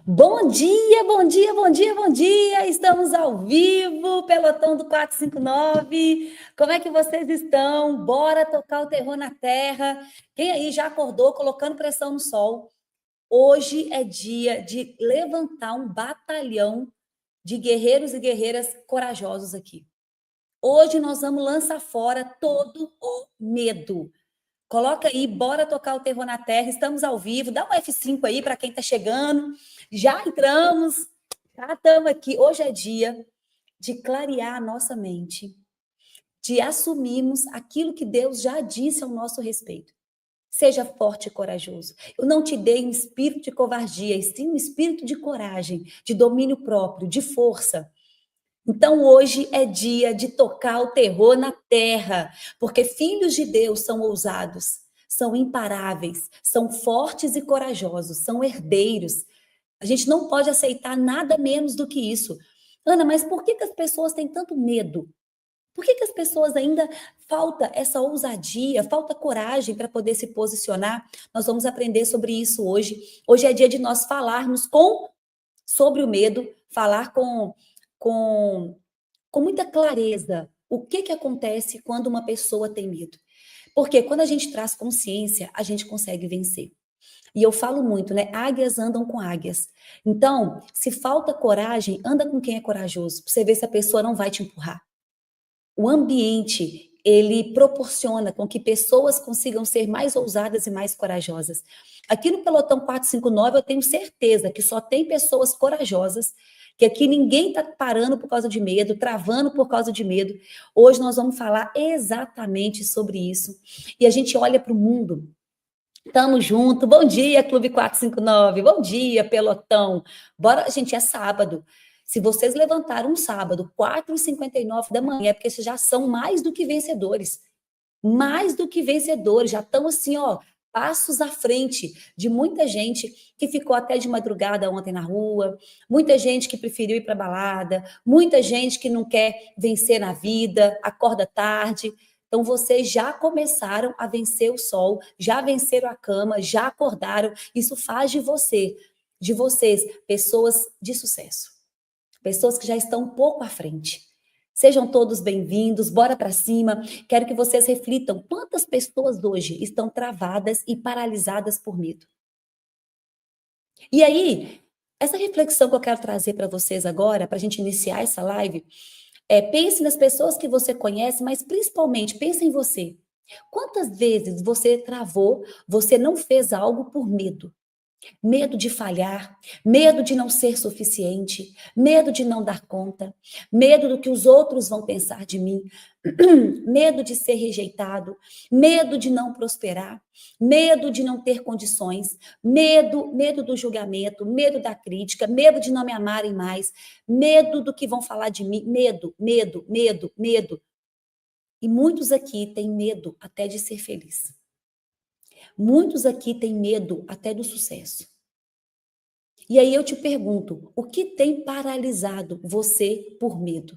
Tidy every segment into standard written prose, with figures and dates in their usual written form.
Bom dia, bom dia, bom dia, bom dia! Estamos ao vivo, pelotão do 459. Como é que vocês estão? Bora tocar o terror na terra. Quem aí já acordou colocando pressão no sol? Hoje é dia de levantar um batalhão de guerreiros e guerreiras corajosos aqui. Hoje nós vamos lançar fora todo o medo. Coloca aí, bora tocar o terror na terra. Estamos ao vivo. Dá um F5 aí para quem está chegando. Já entramos, já estamos aqui. Hoje é dia de clarear a nossa mente, de assumirmos aquilo que Deus já disse ao nosso respeito. Seja forte e corajoso. Eu não te dei um espírito de covardia, e sim um espírito de coragem, de domínio próprio, de força. Então hoje é dia de tocar o terror na terra, porque filhos de Deus são ousados, são imparáveis, são fortes e corajosos, são herdeiros. A gente não pode aceitar nada menos do que isso. Ana, mas por que as pessoas têm tanto medo? Por que as pessoas ainda falta essa ousadia, falta coragem para poder se posicionar? Nós vamos aprender sobre isso hoje. Hoje é dia de nós falarmos sobre o medo, falar com com muita clareza o que acontece quando uma pessoa tem medo. Porque quando a gente traz consciência, a gente consegue vencer. E eu falo muito, né? Águias andam com águias. Então, se falta coragem, anda com quem é corajoso, para você ver se a pessoa não vai te empurrar. O ambiente, ele proporciona com que pessoas consigam ser mais ousadas e mais corajosas. Aqui no Pelotão 459, eu tenho certeza que só tem pessoas corajosas, que aqui ninguém está parando por causa de medo, travando por causa de medo. Hoje nós vamos falar exatamente sobre isso. E a gente olha para o mundo. Tamo junto. Bom dia, Clube 459. Bom dia, pelotão. Bora, gente, é sábado. Se vocês levantaram um sábado, 4h59 da manhã, é porque vocês já são mais do que vencedores. Mais do que vencedores. Já estão assim, ó, passos à frente de muita gente que ficou até de madrugada ontem na rua, muita gente que preferiu ir para balada, muita gente que não quer vencer na vida, acorda tarde. Então, vocês já começaram a vencer o sol, já venceram a cama, já acordaram. Isso faz de vocês, pessoas de sucesso. Pessoas que já estão um pouco à frente. Sejam todos bem-vindos, bora para cima. Quero que vocês reflitam quantas pessoas hoje estão travadas e paralisadas por medo. E aí, essa reflexão que eu quero trazer para vocês agora, para a gente iniciar essa live, pense nas pessoas que você conhece, mas principalmente pense em você. Quantas vezes você travou, você não fez algo por medo? Medo de falhar, medo de não ser suficiente, medo de não dar conta, medo do que os outros vão pensar de mim, medo de ser rejeitado, medo de não prosperar, medo de não ter condições, medo do julgamento, medo da crítica, medo de não me amarem mais, medo do que vão falar de mim, medo. E muitos aqui têm medo até de ser feliz. Muitos aqui têm medo até do sucesso. E aí eu te pergunto, o que tem paralisado você por medo?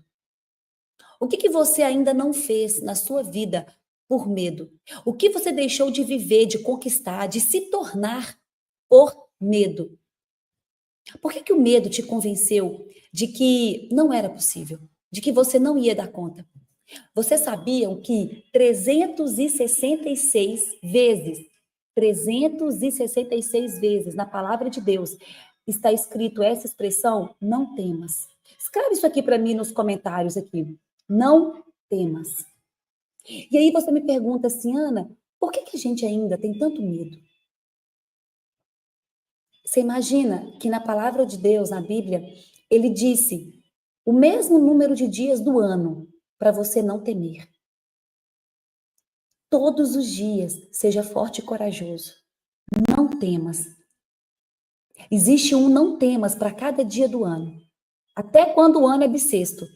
O que você ainda não fez na sua vida por medo? O que você deixou de viver, de conquistar, de se tornar por medo? Por que o medo te convenceu de que não era possível, de que você não ia dar conta? Vocês sabiam que 366 vezes na palavra de Deus está escrito essa expressão, não temas. Escreve isso aqui para mim nos comentários aqui. Não temas. E aí você me pergunta assim, Ana, por que a gente ainda tem tanto medo? Você imagina que na palavra de Deus, na Bíblia, ele disse o mesmo número de dias do ano para você não temer. Todos os dias, seja forte e corajoso. Não temas. Existe um não temas para cada dia do ano. Até quando o ano é bissexto.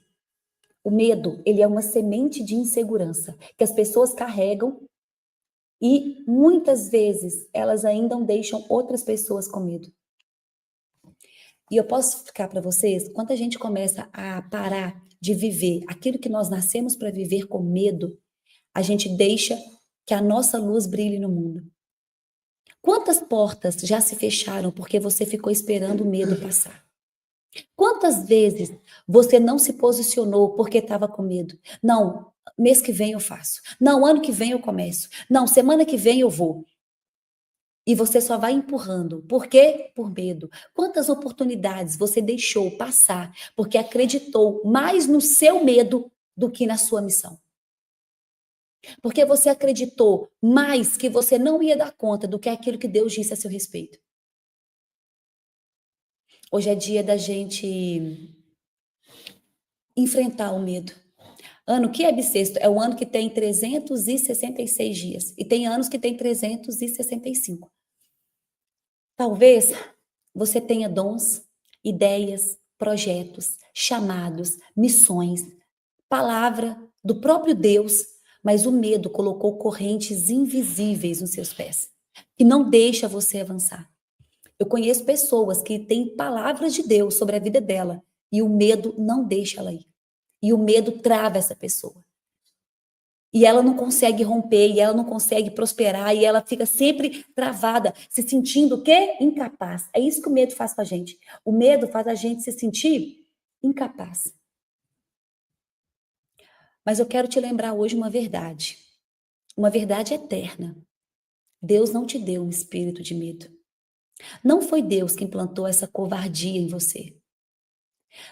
O medo, ele é uma semente de insegurança que as pessoas carregam e muitas vezes elas ainda deixam outras pessoas com medo. E eu posso explicar para vocês, quando a gente começa a parar de viver aquilo que nós nascemos para viver com medo, a gente deixa que a nossa luz brilhe no mundo. Quantas portas já se fecharam porque você ficou esperando o medo passar? Quantas vezes você não se posicionou porque estava com medo? Não, mês que vem eu faço. Não, ano que vem eu começo. Não, semana que vem eu vou. E você só vai empurrando. Por quê? Por medo. Quantas oportunidades você deixou passar porque acreditou mais no seu medo do que na sua missão? Porque você acreditou mais que você não ia dar conta do que aquilo que Deus disse a seu respeito. Hoje é dia da gente enfrentar o medo. Ano que é bissexto? É o ano que tem 366 dias. E tem anos que tem 365. Talvez você tenha dons, ideias, projetos, chamados, missões, palavra do próprio Deus, mas o medo colocou correntes invisíveis nos seus pés, que não deixa você avançar. Eu conheço pessoas que têm palavras de Deus sobre a vida dela e o medo não deixa ela ir. E o medo trava essa pessoa. E ela não consegue romper, e ela não consegue prosperar, e ela fica sempre travada, se sentindo o quê? Incapaz. É isso que o medo faz com a gente. O medo faz a gente se sentir incapaz. Mas eu quero te lembrar hoje uma verdade eterna. Deus não te deu um espírito de medo. Não foi Deus que implantou essa covardia em você.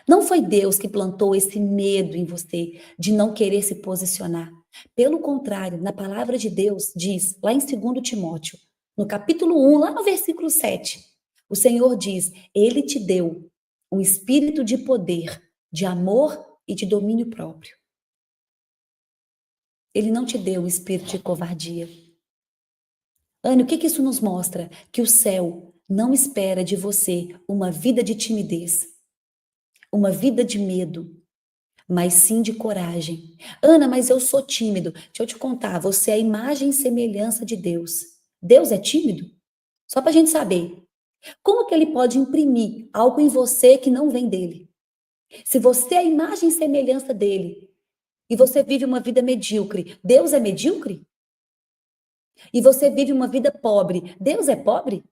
Não foi Deus que plantou esse medo em você de não querer se posicionar. Pelo contrário, na palavra de Deus diz, lá em 2 Timóteo, no capítulo 1, lá no versículo 7, o Senhor diz: Ele te deu um espírito de poder, de amor e de domínio próprio. Ele não te deu um espírito de covardia. Anne, o que isso nos mostra? Que o céu não espera de você uma vida de timidez, uma vida de medo, mas sim de coragem. Ana, mas eu sou tímido. Deixa eu te contar, você é a imagem e semelhança de Deus. Deus é tímido? Só para a gente saber. Como que ele pode imprimir algo em você que não vem dele? Se você é a imagem e semelhança dele e você vive uma vida medíocre, Deus é medíocre? E você vive uma vida pobre, Deus é pobre?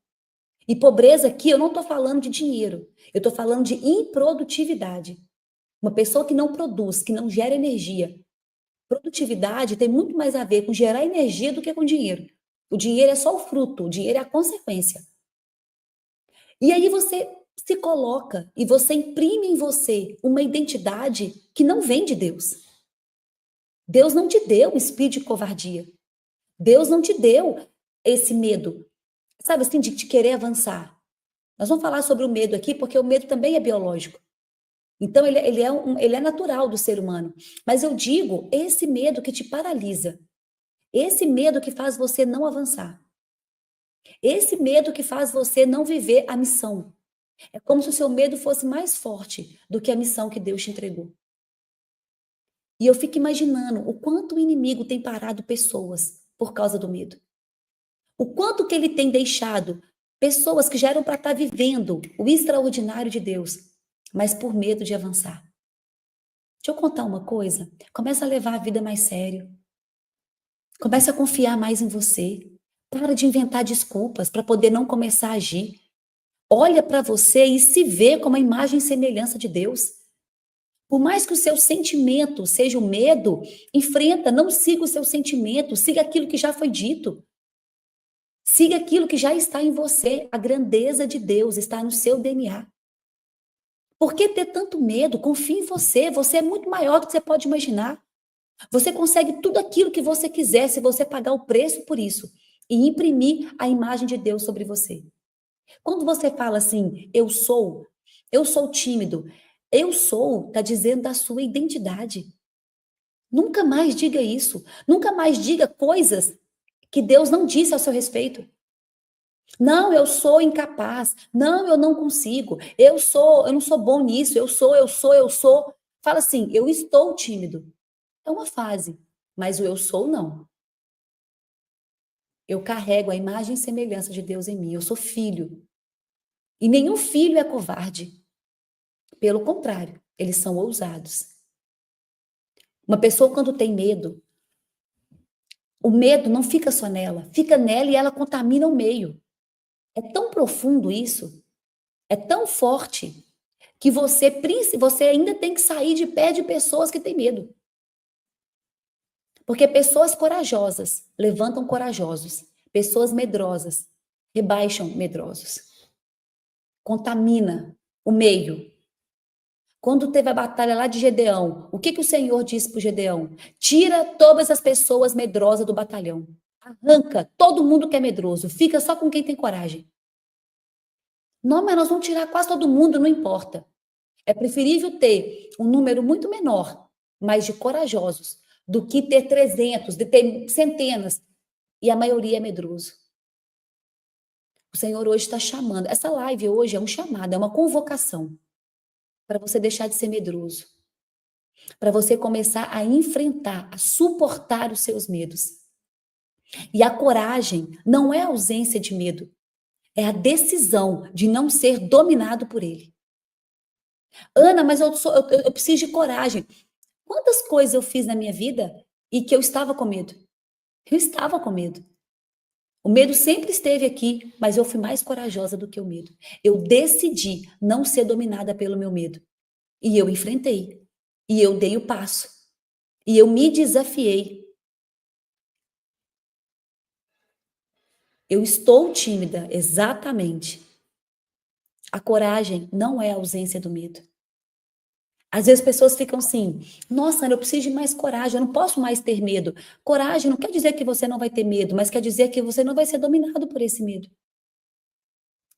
E pobreza aqui, eu não estou falando de dinheiro, eu estou falando de improdutividade. Uma pessoa que não produz, que não gera energia. Produtividade tem muito mais a ver com gerar energia do que com dinheiro. O dinheiro é só o fruto, o dinheiro é a consequência. E aí você se coloca e você imprime em você uma identidade que não vem de Deus. Deus não te deu o espírito de covardia. Deus não te deu esse medo, sabe assim, de querer avançar. Nós vamos falar sobre o medo aqui, porque o medo também é biológico. Então, ele é natural do ser humano. Mas eu digo, esse medo que te paralisa, esse medo que faz você não avançar, esse medo que faz você não viver a missão. É como se o seu medo fosse mais forte do que a missão que Deus te entregou. E eu fico imaginando o quanto o inimigo tem parado pessoas por causa do medo. O quanto que ele tem deixado pessoas que já eram para estar vivendo o extraordinário de Deus, mas por medo de avançar. Deixa eu contar uma coisa. Começa a levar a vida mais sério. Começa a confiar mais em você. Para de inventar desculpas para poder não começar a agir. Olha para você e se vê como a imagem e semelhança de Deus. Por mais que o seu sentimento seja o medo, enfrenta, não siga o seu sentimento, siga aquilo que já foi dito. Siga aquilo que já está em você. A grandeza de Deus está no seu DNA. Por que ter tanto medo? Confie em você. Você é muito maior do que você pode imaginar. Você consegue tudo aquilo que você quiser se você pagar o preço por isso e imprimir a imagem de Deus sobre você. Quando você fala assim, eu sou tímido, eu sou, está dizendo da sua identidade. Nunca mais diga isso. Nunca mais diga coisas que Deus não disse ao seu respeito. Não, eu sou incapaz. Não, eu não consigo. Eu não sou bom nisso. Eu sou. Fala assim, eu estou tímido. É uma fase, mas o eu sou não. Eu carrego a imagem e semelhança de Deus em mim. Eu sou filho. E nenhum filho é covarde. Pelo contrário, eles são ousados. Uma pessoa quando tem medo, o medo não fica só nela, fica nela e ela contamina o meio. É tão profundo isso, é tão forte, que você ainda tem que sair de perto de pessoas que têm medo. Porque pessoas corajosas levantam corajosos, pessoas medrosas rebaixam medrosos. Contamina o meio. Quando teve a batalha lá de Gedeão, o que o Senhor disse para o Gedeão? Tira todas as pessoas medrosas do batalhão. Arranca todo mundo que é medroso. Fica só com quem tem coragem. Não, mas nós vamos tirar quase todo mundo, não importa. É preferível ter um número muito menor, mas de corajosos, do que ter 300, de ter centenas, e a maioria é medroso. O Senhor hoje está chamando. Essa live hoje é um chamado, é uma convocação para você deixar de ser medroso, para você começar a enfrentar, a suportar os seus medos. E a coragem não é a ausência de medo, é a decisão de não ser dominado por ele. Ana, mas eu preciso de coragem. Quantas coisas eu fiz na minha vida e que eu estava com medo? Eu estava com medo. O medo sempre esteve aqui, mas eu fui mais corajosa do que o medo. Eu decidi não ser dominada pelo meu medo. E eu enfrentei. E eu dei o passo. E eu me desafiei. Eu estou tímida, exatamente. A coragem não é a ausência do medo. Às vezes as pessoas ficam assim, nossa, Ana, eu preciso de mais coragem, eu não posso mais ter medo. Coragem não quer dizer que você não vai ter medo, mas quer dizer que você não vai ser dominado por esse medo.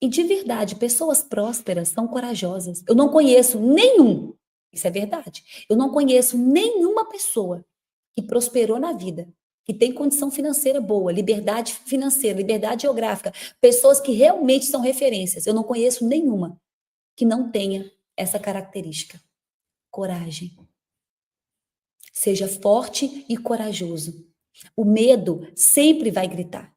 E de verdade, pessoas prósperas são corajosas. Eu não conheço nenhum, isso é verdade, eu não conheço nenhuma pessoa que prosperou na vida, que tem condição financeira boa, liberdade financeira, liberdade geográfica, pessoas que realmente são referências. Eu não conheço nenhuma que não tenha essa característica. Coragem. Seja forte e corajoso. O medo sempre vai gritar.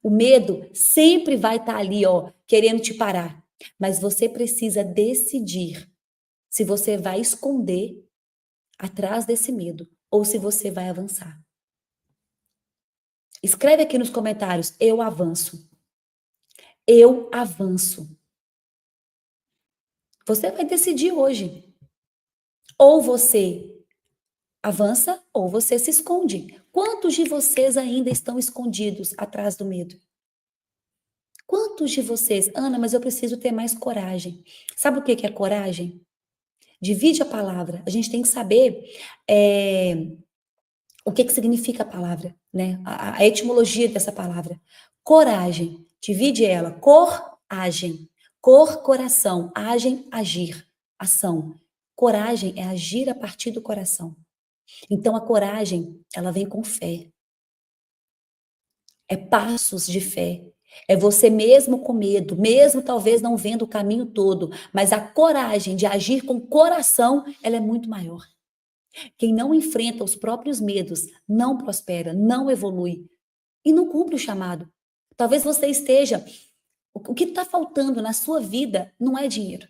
O medo sempre vai estar ali, ó, querendo te parar. Mas você precisa decidir se você vai esconder atrás desse medo ou se você vai avançar. Escreve aqui nos comentários, eu avanço. Eu avanço. Você vai decidir hoje. Ou você avança ou você se esconde. Quantos de vocês ainda estão escondidos atrás do medo? Quantos de vocês, Ana, mas eu preciso ter mais coragem. Sabe o que é coragem? Divide a palavra. A gente tem que saber o que significa a palavra, né? A etimologia dessa palavra. Coragem. Divide ela. Coragem. Cor, coração. Agem, agir. Ação. Coragem é agir a partir do coração. Então, a coragem, ela vem com fé. É passos de fé. É você mesmo com medo, mesmo talvez não vendo o caminho todo, mas a coragem de agir com coração, ela é muito maior. Quem não enfrenta os próprios medos não prospera, não evolui e não cumpre o chamado. Talvez você esteja. O que está faltando na sua vida não é dinheiro.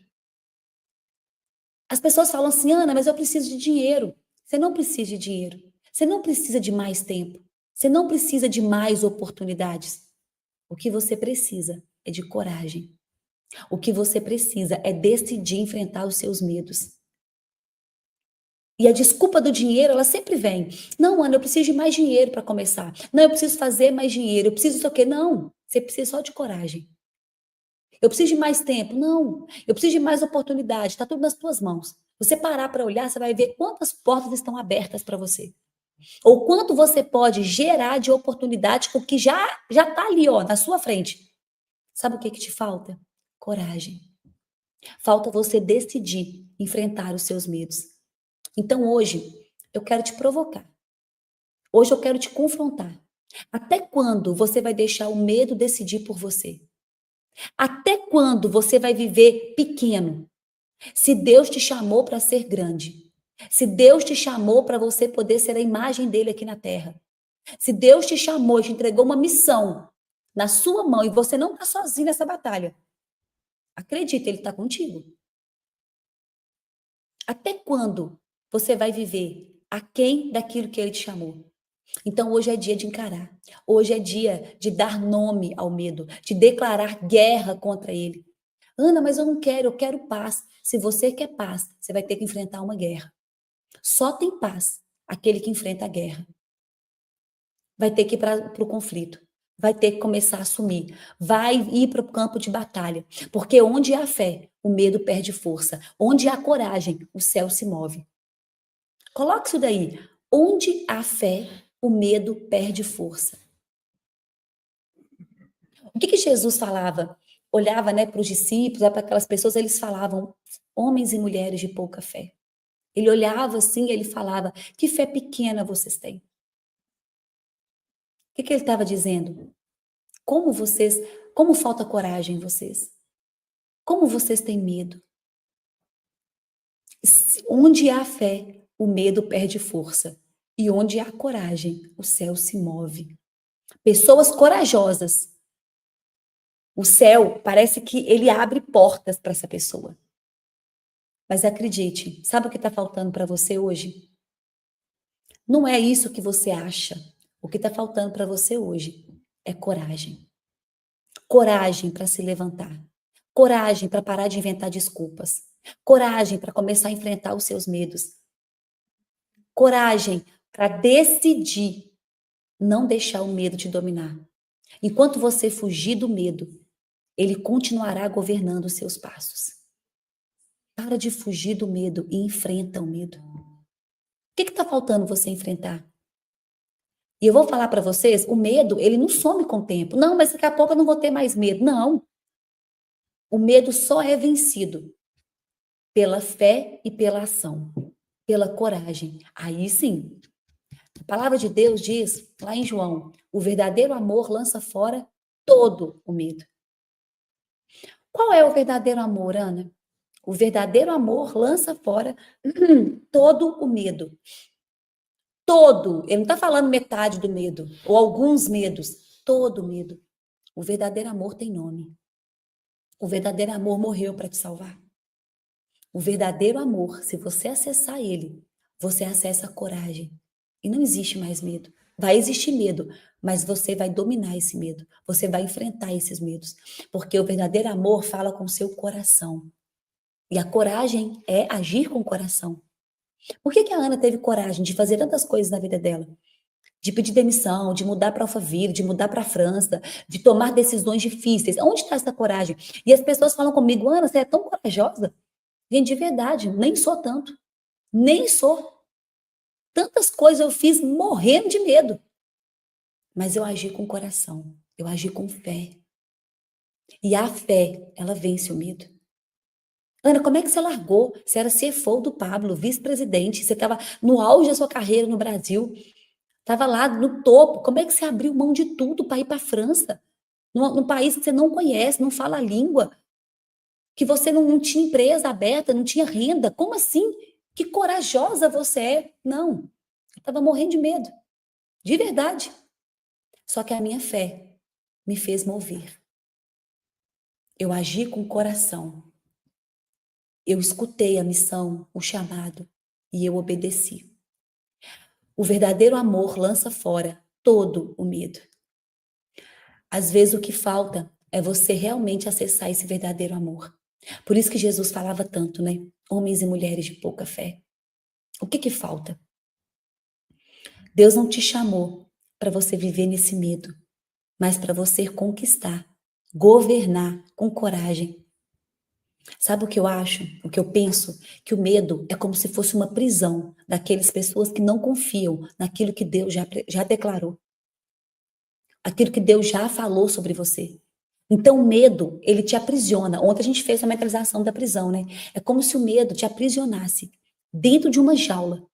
As pessoas falam assim, Ana, mas eu preciso de dinheiro. Você não precisa de dinheiro. Você não precisa de mais tempo. Você não precisa de mais oportunidades. O que você precisa é de coragem. O que você precisa é decidir enfrentar os seus medos. E a desculpa do dinheiro, ela sempre vem. Não, Ana, eu preciso de mais dinheiro para começar. Não, eu preciso fazer mais dinheiro. Eu preciso disso aqui. Não, você precisa só de coragem. Eu preciso de mais tempo. Não, eu preciso de mais oportunidade. Está tudo nas tuas mãos. Você parar para olhar, você vai ver quantas portas estão abertas para você. Ou quanto você pode gerar de oportunidade com o que já está ali, ó, na sua frente. Sabe o que te falta? Coragem. Falta você decidir enfrentar os seus medos. Então hoje eu quero te provocar. Hoje eu quero te confrontar. Até quando você vai deixar o medo decidir por você? Até quando você vai viver pequeno? Se Deus te chamou para ser grande. Se Deus te chamou para você poder ser a imagem dele aqui na terra. Se Deus te chamou e te entregou uma missão na sua mão e você não está sozinho nessa batalha. Acredita, ele está contigo. Até quando você vai viver aquém daquilo que ele te chamou? Então hoje é dia de encarar. Hoje é dia de dar nome ao medo, de declarar guerra contra ele. Ana, mas eu não quero, eu quero paz. Se você quer paz, você vai ter que enfrentar uma guerra. Só tem paz aquele que enfrenta a guerra. Vai ter que ir para o conflito. Vai ter que começar a assumir. Vai ir para o campo de batalha. Porque onde há fé, o medo perde força. Onde há coragem, o céu se move. Coloque isso daí. Onde há fé, o medo perde força. O que Jesus falava? Olhava, né, para os discípulos, para aquelas pessoas, eles falavam, homens e mulheres de pouca fé. Ele olhava assim e ele falava, que fé pequena vocês têm. O que ele estava dizendo? Como falta coragem em vocês? Como vocês têm medo? Onde há fé, o medo perde força. E onde há coragem, o céu se move. Pessoas corajosas. O céu parece que ele abre portas para essa pessoa. Mas acredite, sabe o que está faltando para você hoje? Não é isso que você acha. O que está faltando para você hoje é coragem. Coragem para se levantar. Coragem para parar de inventar desculpas. Coragem para começar a enfrentar os seus medos. Coragem para decidir não deixar o medo te dominar. Enquanto você fugir do medo, ele continuará governando os seus passos. Para de fugir do medo e enfrenta o medo. O que está faltando você enfrentar? E eu vou falar para vocês, o medo, ele não some com o tempo. Não, mas daqui a pouco eu não vou ter mais medo. Não. O medo só é vencido pela fé e pela ação, pela coragem. Aí sim. A palavra de Deus diz, lá em João, o verdadeiro amor lança fora todo o medo. Qual é o verdadeiro amor, Ana? O verdadeiro amor lança fora todo o medo. Todo. Ele não está falando metade do medo, ou alguns medos. Todo o medo. O verdadeiro amor tem nome. O verdadeiro amor morreu para te salvar. O verdadeiro amor, se você acessar ele, você acessa a coragem. E não existe mais medo. Vai existir medo, mas você vai dominar esse medo. Você vai enfrentar esses medos. Porque o verdadeiro amor fala com o seu coração. E a coragem é agir com o coração. Por que a Ana teve coragem de fazer tantas coisas na vida dela? De pedir demissão, de mudar para Alphaville, de mudar para a França, de tomar decisões difíceis. Onde está essa coragem? E as pessoas falam comigo, Ana, você é tão corajosa. Gente, de verdade, nem sou tanto. Nem sou. Tantas coisas eu fiz morrendo de medo. Mas eu agi com coração. Eu agi com fé. E a fé, ela vence o medo. Ana, como é que você largou? Você era CFO do Pablo, vice-presidente. Você estava no auge da sua carreira no Brasil. Estava lá no topo. Como é que você abriu mão de tudo para ir para a França? Num país que você não conhece, não fala a língua. Que você não tinha empresa aberta, não tinha renda. Como assim? Que corajosa você é. Não, eu estava morrendo de medo. De verdade. Só que a minha fé me fez mover. Eu agi com o coração. Eu escutei a missão, o chamado, e eu obedeci. O verdadeiro amor lança fora todo o medo. Às vezes o que falta é você realmente acessar esse verdadeiro amor. Por isso que Jesus falava tanto, né? Homens e mulheres de pouca fé. O que falta? Deus não te chamou para você viver nesse medo, mas para você conquistar, governar com coragem. Sabe o que eu acho? O que eu penso? Que o medo é como se fosse uma prisão daquelas pessoas que não confiam naquilo que Deus já declarou. Aquilo que Deus já falou sobre você. Então, o medo, ele te aprisiona. Ontem a gente fez a mentalização da prisão, né? É como se o medo te aprisionasse dentro de uma jaula.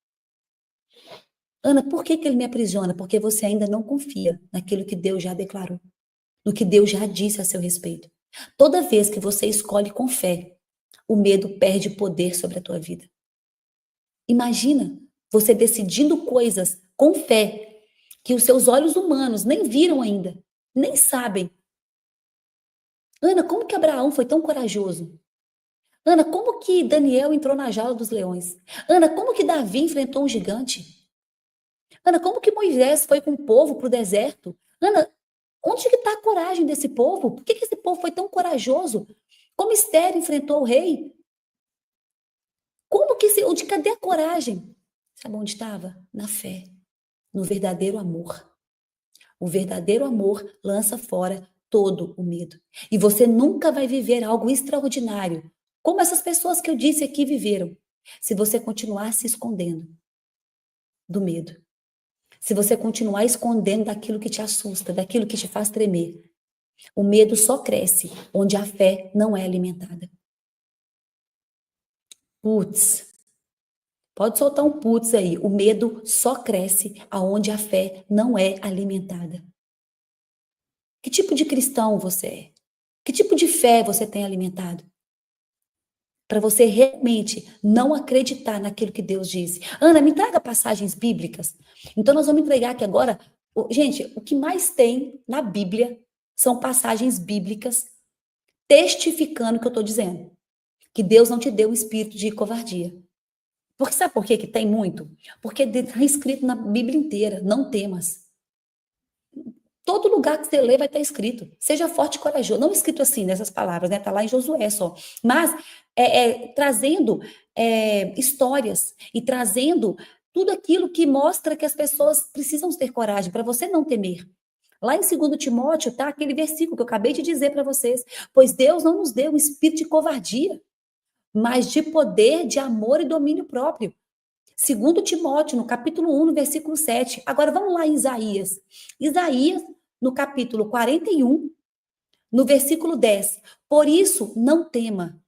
Ana, por que ele me aprisiona? Porque você ainda não confia naquilo que Deus já declarou, no que Deus já disse a seu respeito. Toda vez que você escolhe com fé, o medo perde poder sobre a tua vida. Imagina você decidindo coisas com fé que os seus olhos humanos nem viram ainda, nem sabem. Ana, como que Abraão foi tão corajoso? Ana, como que Daniel entrou na jaula dos leões? Ana, como que Davi enfrentou um gigante? Ana, como que Moisés foi com o povo para o deserto? Ana, onde que está a coragem desse povo? Por que que esse povo foi tão corajoso? Como Esther enfrentou o rei? Como que onde, cadê a coragem? Sabe onde estava? Na fé, no verdadeiro amor. O verdadeiro amor lança fora todo o medo. E você nunca vai viver algo extraordinário, como essas pessoas que eu disse aqui viveram, se você continuar se escondendo do medo. Se você continuar escondendo daquilo que te assusta, daquilo que te faz tremer. O medo só cresce onde a fé não é alimentada. Putz, pode soltar um putz aí. O medo só cresce aonde a fé não é alimentada. Que tipo de cristão você é? Que tipo de fé você tem alimentado? Para você realmente não acreditar naquilo que Deus disse. Ana, me traga passagens bíblicas. Então, nós vamos entregar aqui agora. Gente, o que mais tem na Bíblia são passagens bíblicas testificando o que eu estou dizendo. Que Deus não te deu um espírito de covardia. Porque sabe por que tem muito? Porque está escrito na Bíblia inteira, não temas. Todo lugar que você lê vai estar escrito. Seja forte e corajoso. Não escrito assim, nessas palavras, né? Está lá em Josué só. Mas trazendo histórias e trazendo tudo aquilo que mostra que as pessoas precisam ter coragem, para você não temer. Lá em 2 Timóteo tá aquele versículo que eu acabei de dizer para vocês. Pois Deus não nos deu um espírito de covardia, mas de poder, de amor e domínio próprio. 2 Timóteo, no capítulo 1, no versículo 7. Agora vamos lá em Isaías. Isaías, no capítulo 41, no versículo 10. Por isso, não tema,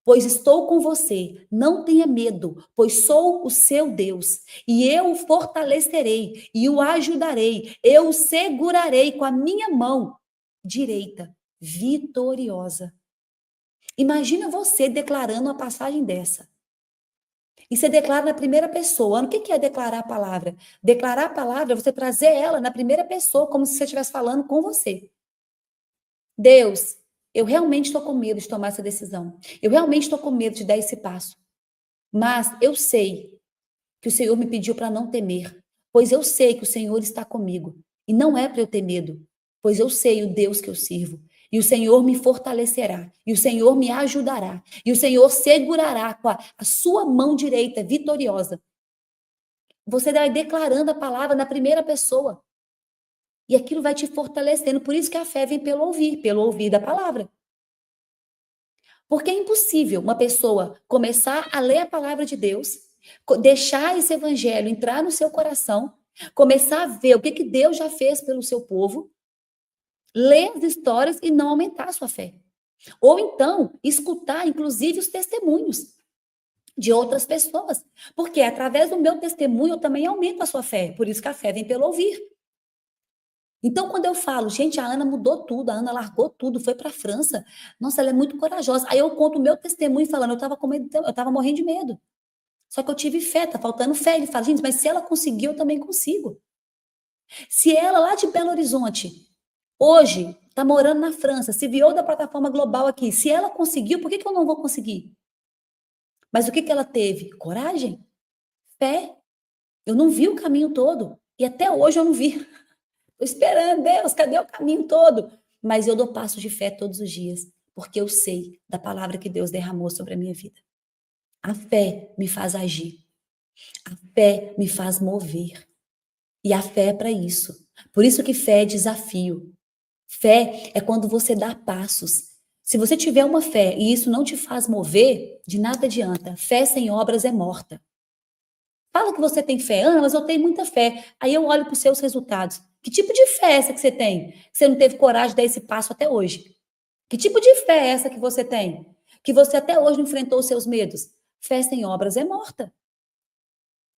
pois estou com você. Não tenha medo, pois sou o seu Deus. E eu o fortalecerei e o ajudarei. Eu o segurarei com a minha mão direita, vitoriosa. Imagina você declarando uma passagem dessa. E você declara na primeira pessoa. O que é declarar a palavra? Declarar a palavra é você trazer ela na primeira pessoa, como se você estivesse falando com você. Deus, eu realmente estou com medo de tomar essa decisão. Eu realmente estou com medo de dar esse passo. Mas eu sei que o Senhor me pediu para não temer, pois eu sei que o Senhor está comigo. E não é para eu ter medo, pois eu sei o Deus que eu sirvo. E o Senhor me fortalecerá, e o Senhor me ajudará, e o Senhor segurará com a sua mão direita vitoriosa. Você vai declarando a palavra na primeira pessoa. E aquilo vai te fortalecendo. Por isso que a fé vem pelo ouvir da palavra. Porque é impossível uma pessoa começar a ler a palavra de Deus, deixar esse evangelho entrar no seu coração, começar a ver o que Deus já fez pelo seu povo, ler as histórias e não aumentar a sua fé. Ou então, escutar, inclusive, os testemunhos de outras pessoas. Porque através do meu testemunho eu também aumento a sua fé. Por isso que a fé vem pelo ouvir. Então, quando eu falo, gente, a Ana mudou tudo, a Ana largou tudo, foi para a França. Nossa, ela é muito corajosa. Aí eu conto o meu testemunho falando, eu estava morrendo de medo. Só que eu tive fé, tá faltando fé. Ele fala, gente, mas se ela conseguiu, eu também consigo. Se ela lá de Belo Horizonte, hoje, está morando na França, se viu da plataforma global aqui, se ela conseguiu, por que eu não vou conseguir? Mas o que ela teve? Coragem? Fé? Eu não vi o caminho todo. E até hoje eu não vi. Estou esperando, Deus, cadê o caminho todo? Mas eu dou passos de fé todos os dias, porque eu sei da palavra que Deus derramou sobre a minha vida. A fé me faz agir. A fé me faz mover. E a fé é para isso. Por isso que fé é desafio. Fé é quando você dá passos. Se você tiver uma fé e isso não te faz mover, de nada adianta. Fé sem obras é morta. Fala que você tem fé. Ana, mas eu tenho muita fé. Aí eu olho para os seus resultados. Que tipo de fé é essa que você tem? Que você não teve coragem de dar esse passo até hoje? Que tipo de fé é essa que você tem? Que você até hoje não enfrentou os seus medos? Fé sem obras é morta.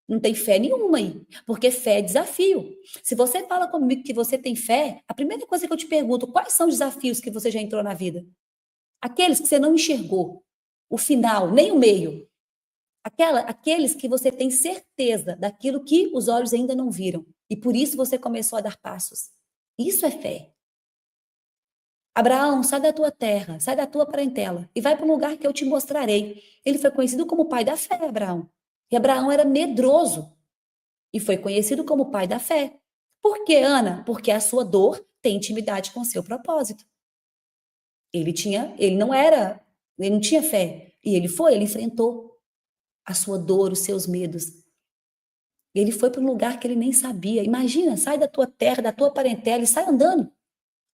Não tem fé nenhuma aí, porque fé é desafio. Se você fala comigo que você tem fé, a primeira coisa que eu te pergunto, quais são os desafios que você já entrou na vida? Aqueles que você não enxergou, o final, nem o meio. Aqueles que você tem certeza daquilo que os olhos ainda não viram. E por isso você começou a dar passos. Isso é fé. Abraão, sai da tua terra, sai da tua parentela e vai para um lugar que eu te mostrarei. Ele foi conhecido como o pai da fé, Abraão. E Abraão era medroso. e foi conhecido como o pai da fé. Por quê, Ana? Porque a sua dor tem intimidade com o seu propósito. Ele não tinha fé. E ele enfrentou a sua dor, os seus medos. Ele foi para um lugar que ele nem sabia. Imagina, sai da tua terra, da tua parentela e sai andando.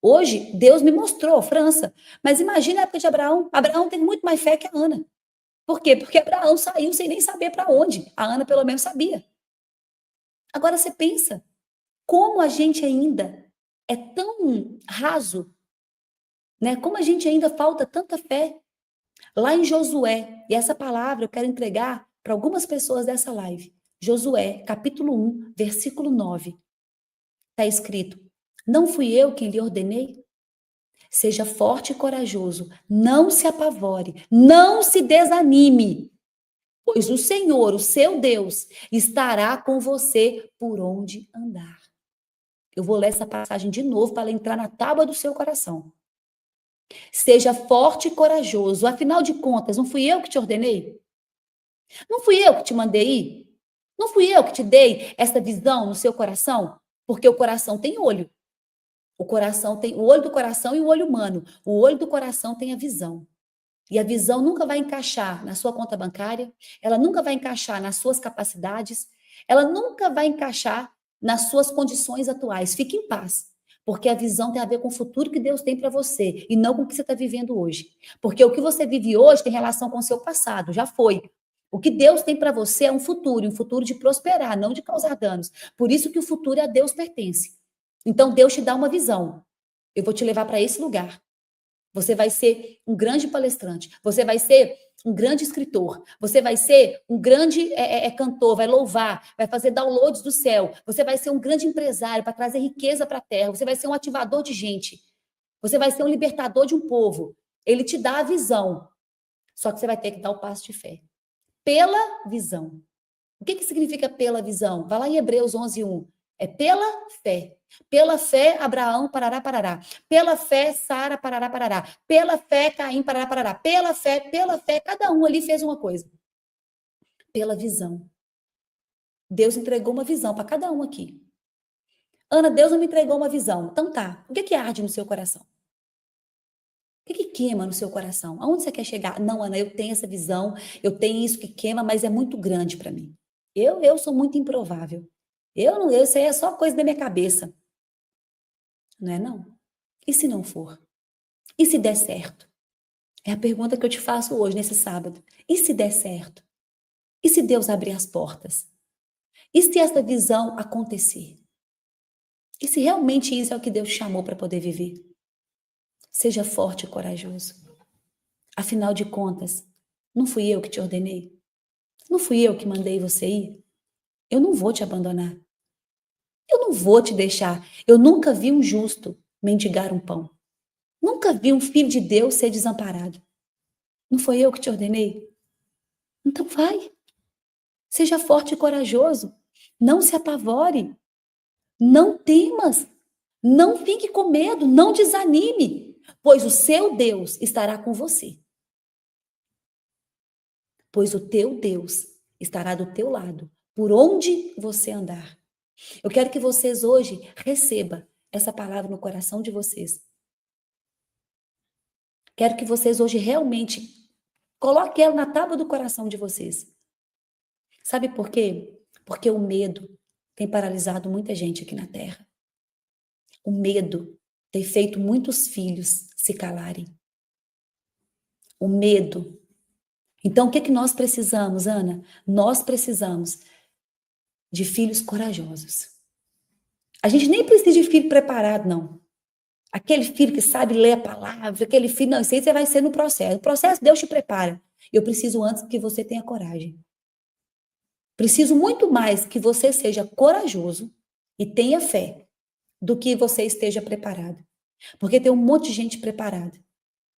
Hoje, Deus me mostrou, França. Mas imagina a época de Abraão. Abraão tem muito mais fé que a Ana. Por quê? Porque Abraão saiu sem nem saber para onde. A Ana, pelo menos, sabia. Agora você pensa, como a gente ainda é tão raso, né? Como a gente ainda falta tanta fé. Lá em Josué, e essa palavra eu quero entregar para algumas pessoas dessa live. Josué, capítulo 1, versículo 9. Está escrito: Não fui eu quem lhe ordenei? Seja forte e corajoso, não se apavore, não se desanime, pois o Senhor, o seu Deus, estará com você por onde andar. Eu vou ler essa passagem de novo para ela entrar na tábua do seu coração. Seja forte e corajoso, afinal de contas, não fui eu que te ordenei? Não fui eu que te mandei ir? Não fui eu que te dei essa visão no seu coração? Porque o coração tem olho. O coração tem o olho do coração e o olho humano. O olho do coração tem a visão. E a visão nunca vai encaixar na sua conta bancária, ela nunca vai encaixar nas suas capacidades, ela nunca vai encaixar nas suas condições atuais. Fique em paz, porque a visão tem a ver com o futuro que Deus tem para você e não com o que você está vivendo hoje. Porque o que você vive hoje tem relação com o seu passado, já foi. O que Deus tem para você é um futuro de prosperar, não de causar danos. Por isso que o futuro a Deus pertence. Então Deus te dá uma visão. Eu vou te levar para esse lugar. Você vai ser um grande palestrante. Você vai ser um grande escritor. Você vai ser um grande cantor, vai louvar, vai fazer downloads do céu. Você vai ser um grande empresário para trazer riqueza para a terra. Você vai ser um ativador de gente. Você vai ser um libertador de um povo. Ele te dá a visão. Só que você vai ter que dar o passo de fé. Pela visão. O que significa pela visão? Vai lá em Hebreus 11:1. É pela fé. Pela fé, Abraão, parará, parará. Pela fé, Sara, parará, parará. Pela fé, Caim, parará, parará. Pela fé, cada um ali fez uma coisa. Pela visão. Deus entregou uma visão para cada um aqui. Ana, Deus não me entregou uma visão. Então tá, o que arde no seu coração? O que queima no seu coração? Aonde você quer chegar? Não, Ana, eu tenho essa visão, eu tenho isso que queima, mas é muito grande para mim. Eu sou muito improvável. Isso aí é só coisa da minha cabeça. Não é não? E se não for? E se der certo? É a pergunta que eu te faço hoje, nesse sábado. E se der certo? E se Deus abrir as portas? E se essa visão acontecer? E se realmente isso é o que Deus chamou para poder viver? Seja forte e corajoso. Afinal de contas, não fui eu que te ordenei? Não fui eu que mandei você ir? Eu não vou te abandonar. Eu não vou te deixar. Eu nunca vi um justo mendigar um pão. Nunca vi um filho de Deus ser desamparado. Não foi eu que te ordenei? Então vai. Seja forte e corajoso. Não se apavore. Não temas. Não fique com medo. Não desanime. Pois o seu Deus estará com você. Pois o teu Deus estará do teu lado, por onde você andar. Eu quero que vocês hoje recebam essa palavra no coração de vocês. Quero que vocês hoje realmente coloquem ela na tábua do coração de vocês. Sabe por quê? Porque o medo tem paralisado muita gente aqui na Terra. O medo tem feito muitos filhos se calarem. O medo. Então, o que nós precisamos, Ana? Nós precisamos de filhos corajosos. A gente nem precisa de filho preparado, não. Aquele filho que sabe ler a palavra, aquele filho, não, isso aí você vai ser no processo. O processo Deus te prepara. Eu preciso antes que você tenha coragem. Preciso muito mais que você seja corajoso e tenha fé do que você esteja preparado. Porque tem um monte de gente preparada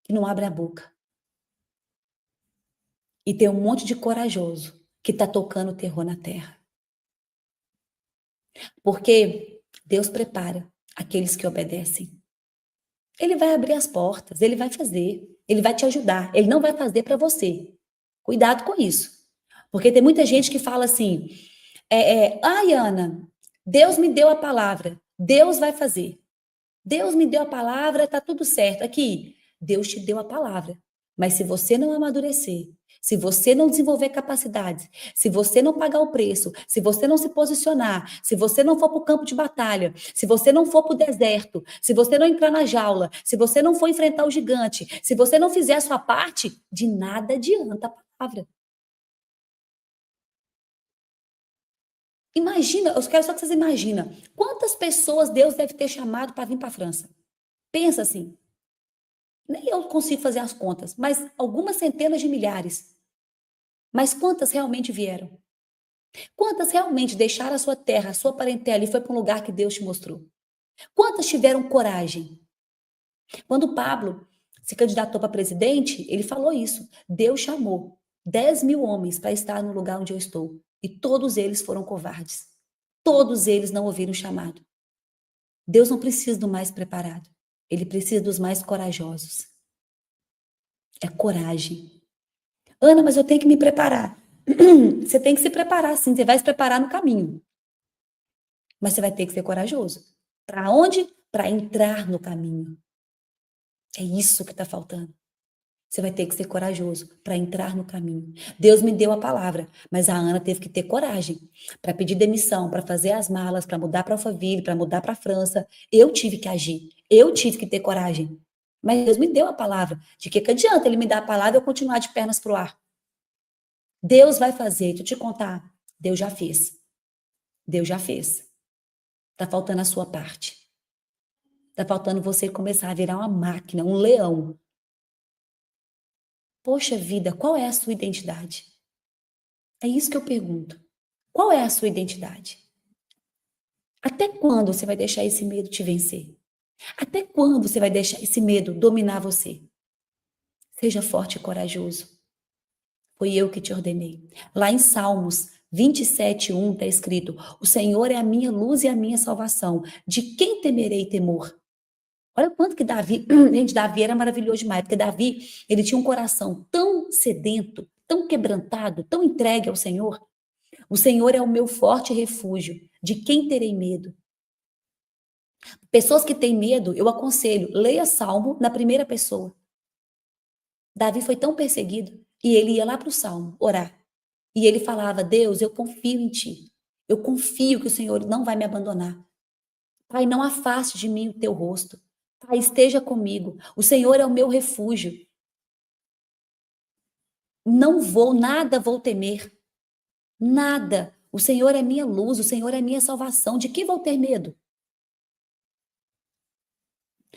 que não abre a boca. E tem um monte de corajoso que está tocando o terror na terra. Porque Deus prepara aqueles que obedecem. Ele vai abrir as portas, ele vai fazer, ele vai te ajudar, ele não vai fazer para você. Cuidado com isso. Porque tem muita gente que fala assim, Ai, Ana, Deus me deu a palavra, Deus vai fazer. Deus me deu a palavra, tá tudo certo. Aqui, Deus te deu a palavra. Mas se você não amadurecer, se você não desenvolver capacidades, se você não pagar o preço, se você não se posicionar, se você não for para o campo de batalha, se você não for para o deserto, se você não entrar na jaula, se você não for enfrentar o gigante, se você não fizer a sua parte, de nada adianta a palavra. Imagina, eu quero só que vocês imaginem quantas pessoas Deus deve ter chamado para vir para a França. Pensa assim. Nem eu consigo fazer as contas, mas algumas centenas de milhares. Mas quantas realmente vieram? Quantas realmente deixaram a sua terra, a sua parentela e foi para um lugar que Deus te mostrou? Quantas tiveram coragem? Quando Pablo se candidatou para presidente, ele falou isso. Deus chamou 10 mil homens para estar no lugar onde eu estou. E todos eles foram covardes. Todos eles não ouviram o chamado. Deus não precisa do mais preparado. Ele precisa dos mais corajosos. É coragem. Ana, mas eu tenho que me preparar. Você tem que se preparar, sim. Você vai se preparar no caminho. Mas você vai ter que ser corajoso. Para onde? Para entrar no caminho. É isso que está faltando. Você vai ter que ser corajoso para entrar no caminho. Deus me deu a palavra, mas a Ana teve que ter coragem para pedir demissão, para fazer as malas, para mudar para Alphaville, para mudar para a França. Eu tive que agir. Eu tive que ter coragem. Mas Deus me deu a palavra. De que adianta ele me dar a palavra e eu continuar de pernas para o ar? Deus vai fazer. Deixa eu te contar. Deus já fez. Deus já fez. Tá faltando a sua parte. Tá faltando você começar a virar uma máquina, um leão. Poxa vida, qual é a sua identidade? É isso que eu pergunto. Qual é a sua identidade? Até quando você vai deixar esse medo te vencer? Até quando você vai deixar esse medo dominar você? Seja forte e corajoso. Foi eu que te ordenei. Lá em Salmos 27:1 está escrito: o Senhor é a minha luz e a minha salvação. De quem temerei temor? Olha quanto que Davi, gente, Davi era maravilhoso demais, porque Davi, ele tinha um coração tão sedento, tão quebrantado, tão entregue ao Senhor. O Senhor é o meu forte refúgio. De quem terei medo? Pessoas que têm medo, eu aconselho, leia Salmo na primeira pessoa. Davi foi tão perseguido e ele ia lá para o Salmo orar. E ele falava: Deus, eu confio em ti. Eu confio que o Senhor não vai me abandonar. Pai, não afaste de mim o teu rosto. Pai, esteja comigo. O Senhor é o meu refúgio. Nada vou temer. Nada. O Senhor é minha luz, o Senhor é minha salvação. De que vou ter medo?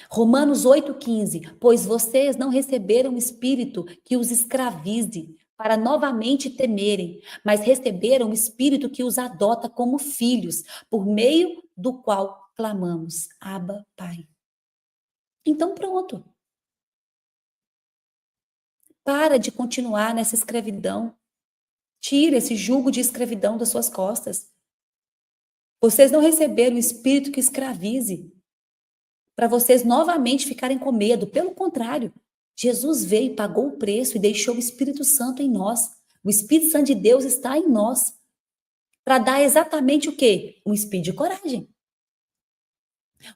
Romanos 8,15. Pois vocês não receberam espírito que os escravize para novamente temerem, mas receberam o espírito que os adota como filhos, por meio do qual clamamos: Abba, Pai. Então pronto. Para de continuar nessa escravidão. Tira esse jugo de escravidão das suas costas. Vocês não receberam o espírito que escravize para vocês novamente ficarem com medo. Pelo contrário, Jesus veio, pagou o preço e deixou o Espírito Santo em nós. O Espírito Santo de Deus está em nós para dar exatamente o quê? Um espírito de coragem.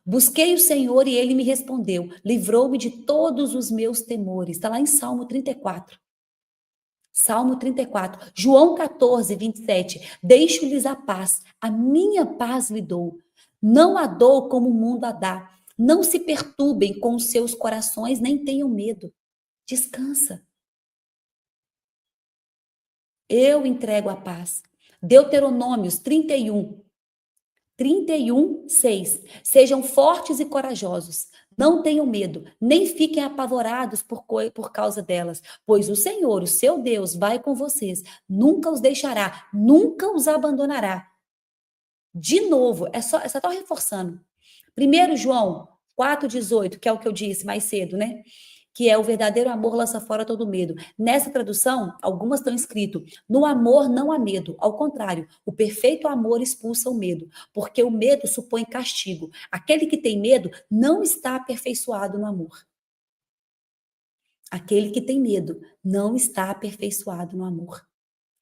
Busquei o Senhor e ele me respondeu, livrou-me de todos os meus temores. Está lá em Salmo 34. Salmo 34. João 14:27. Deixo-lhes a paz, a minha paz lhe dou. Não a dou como o mundo a dá. Não se perturbem com os seus corações, nem tenham medo. Descansa. Eu entrego a paz. Deuteronômios 31:6. Sejam fortes e corajosos. Não tenham medo, nem fiquem apavorados por causa delas, pois o Senhor, o seu Deus, vai com vocês. Nunca os deixará, nunca os abandonará. De novo, é só reforçando. 1 João 4,18, que é o que eu disse mais cedo, né? Que é o verdadeiro amor lança fora todo medo. Nessa tradução, algumas estão escrito: no amor não há medo. Ao contrário, o perfeito amor expulsa o medo, porque o medo supõe castigo. Aquele que tem medo não está aperfeiçoado no amor. Aquele que tem medo não está aperfeiçoado no amor.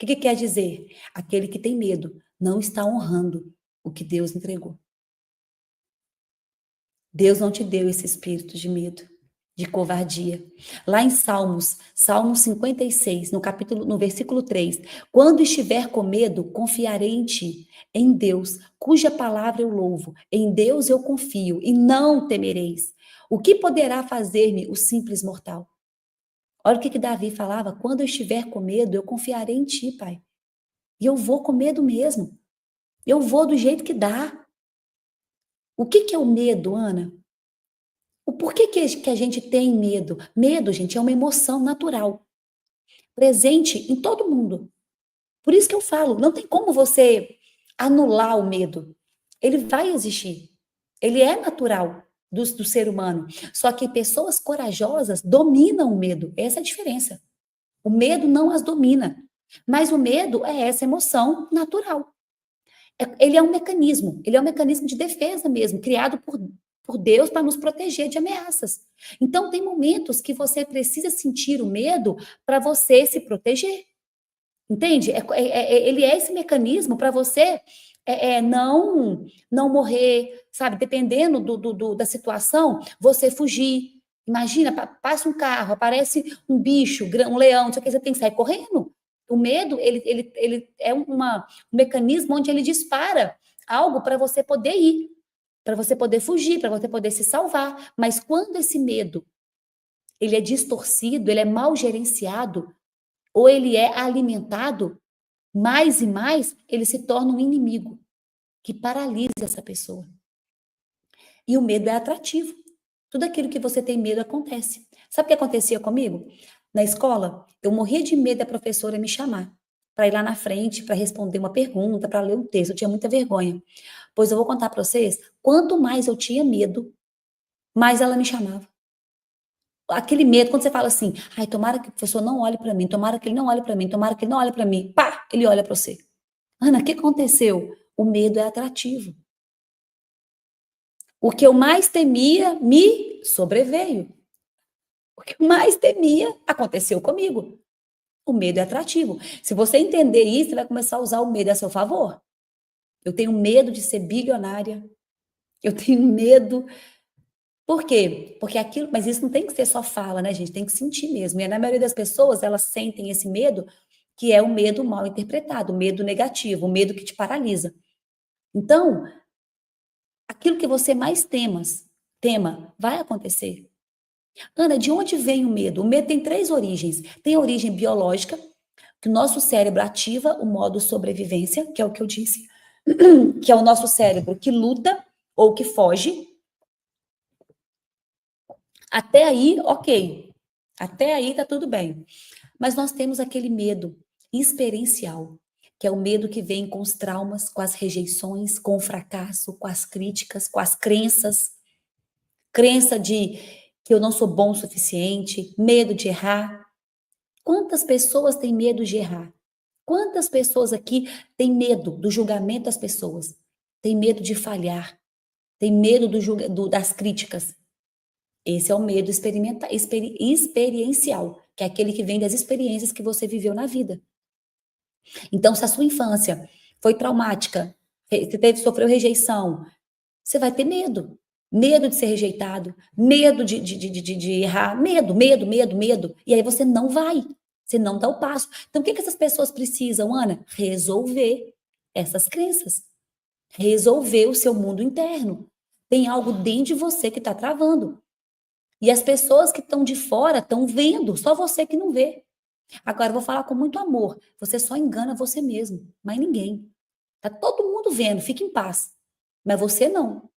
O que quer dizer? Aquele que tem medo não está honrando o que Deus entregou. Deus não te deu esse espírito de medo, de covardia. Lá em Salmos 56, no versículo 3, quando estiver com medo, confiarei em ti, em Deus, cuja palavra eu louvo, em Deus eu confio e não temereis. O que poderá fazer-me o simples mortal? Olha o que Davi falava, quando eu estiver com medo, eu confiarei em ti, Pai. E eu vou com medo mesmo. Eu vou do jeito que dá. O que é o medo, Ana? O porquê que a gente tem medo? Medo, gente, é uma emoção natural, presente em todo mundo. Por isso que eu falo, não tem como você anular o medo. Ele vai existir. Ele é natural do ser humano. Só que pessoas corajosas dominam o medo. Essa é a diferença. O medo não as domina. Mas o medo é essa emoção natural. Ele é um mecanismo de defesa mesmo, criado por Deus para nos proteger de ameaças. Então, tem momentos que você precisa sentir o medo para você se proteger. Entende? Ele é esse mecanismo para você não morrer, sabe? Dependendo da situação, você fugir. Imagina, passa um carro, aparece um bicho, um leão, não sei o que, você tem que sair correndo. O medo, ele é um mecanismo onde ele dispara algo para você poder ir, para você poder fugir, para você poder se salvar. Mas quando esse medo, ele é distorcido, ele é mal gerenciado, ou ele é alimentado, mais e mais, ele se torna um inimigo que paralisa essa pessoa. E o medo é atrativo. Tudo aquilo que você tem medo acontece. Sabe o que acontecia comigo? Na escola, eu morria de medo da professora me chamar para ir lá na frente, para responder uma pergunta, para ler um texto. Eu tinha muita vergonha. Pois eu vou contar para vocês, quanto mais eu tinha medo, mais ela me chamava. Aquele medo, quando você fala assim, ai, tomara que o professor não olhe para mim, tomara que ele não olhe para mim, tomara que ele não olhe para mim, pá, ele olha para você. Ana, o que aconteceu? O medo é atrativo. O que eu mais temia me sobreveio. O que eu mais temia aconteceu comigo. O medo é atrativo. Se você entender isso, você vai começar a usar o medo a seu favor. Eu tenho medo de ser bilionária. Eu tenho medo. Por quê? Porque aquilo, mas isso não tem que ser só fala, né, gente? Tem que sentir mesmo. E na maioria das pessoas, elas sentem esse medo, que é o medo mal interpretado, o medo negativo, o medo que te paralisa. Então, aquilo que você mais tema, vai acontecer. Ana, de onde vem o medo? O medo tem 3 origens. Tem a origem biológica, que o nosso cérebro ativa o modo sobrevivência, que é o que eu disse, que é o nosso cérebro que luta ou que foge. Até aí, ok. Até aí tá tudo bem. Mas nós temos aquele medo experiencial, que é o medo que vem com os traumas, com as rejeições, com o fracasso, com as críticas, com as crenças. Crença de que eu não sou bom o suficiente, medo de errar. Quantas pessoas têm medo de errar? Quantas pessoas aqui têm medo do julgamento das pessoas? Tem medo de falhar? Tem medo das críticas? Esse é o medo experiencial, que é aquele que vem das experiências que você viveu na vida. Então, se a sua infância foi traumática, você sofreu rejeição, você vai ter medo. Medo de ser rejeitado, medo de errar, medo. E aí você não vai, você não dá o passo. Então, o que essas pessoas precisam, Ana? Resolver essas crenças. Resolver o seu mundo interno. Tem algo dentro de você que está travando. E as pessoas que estão de fora estão vendo, só você que não vê. Agora, eu vou falar com muito amor. Você só engana você mesmo, mas ninguém. Tá todo mundo vendo, fique em paz. Mas você não.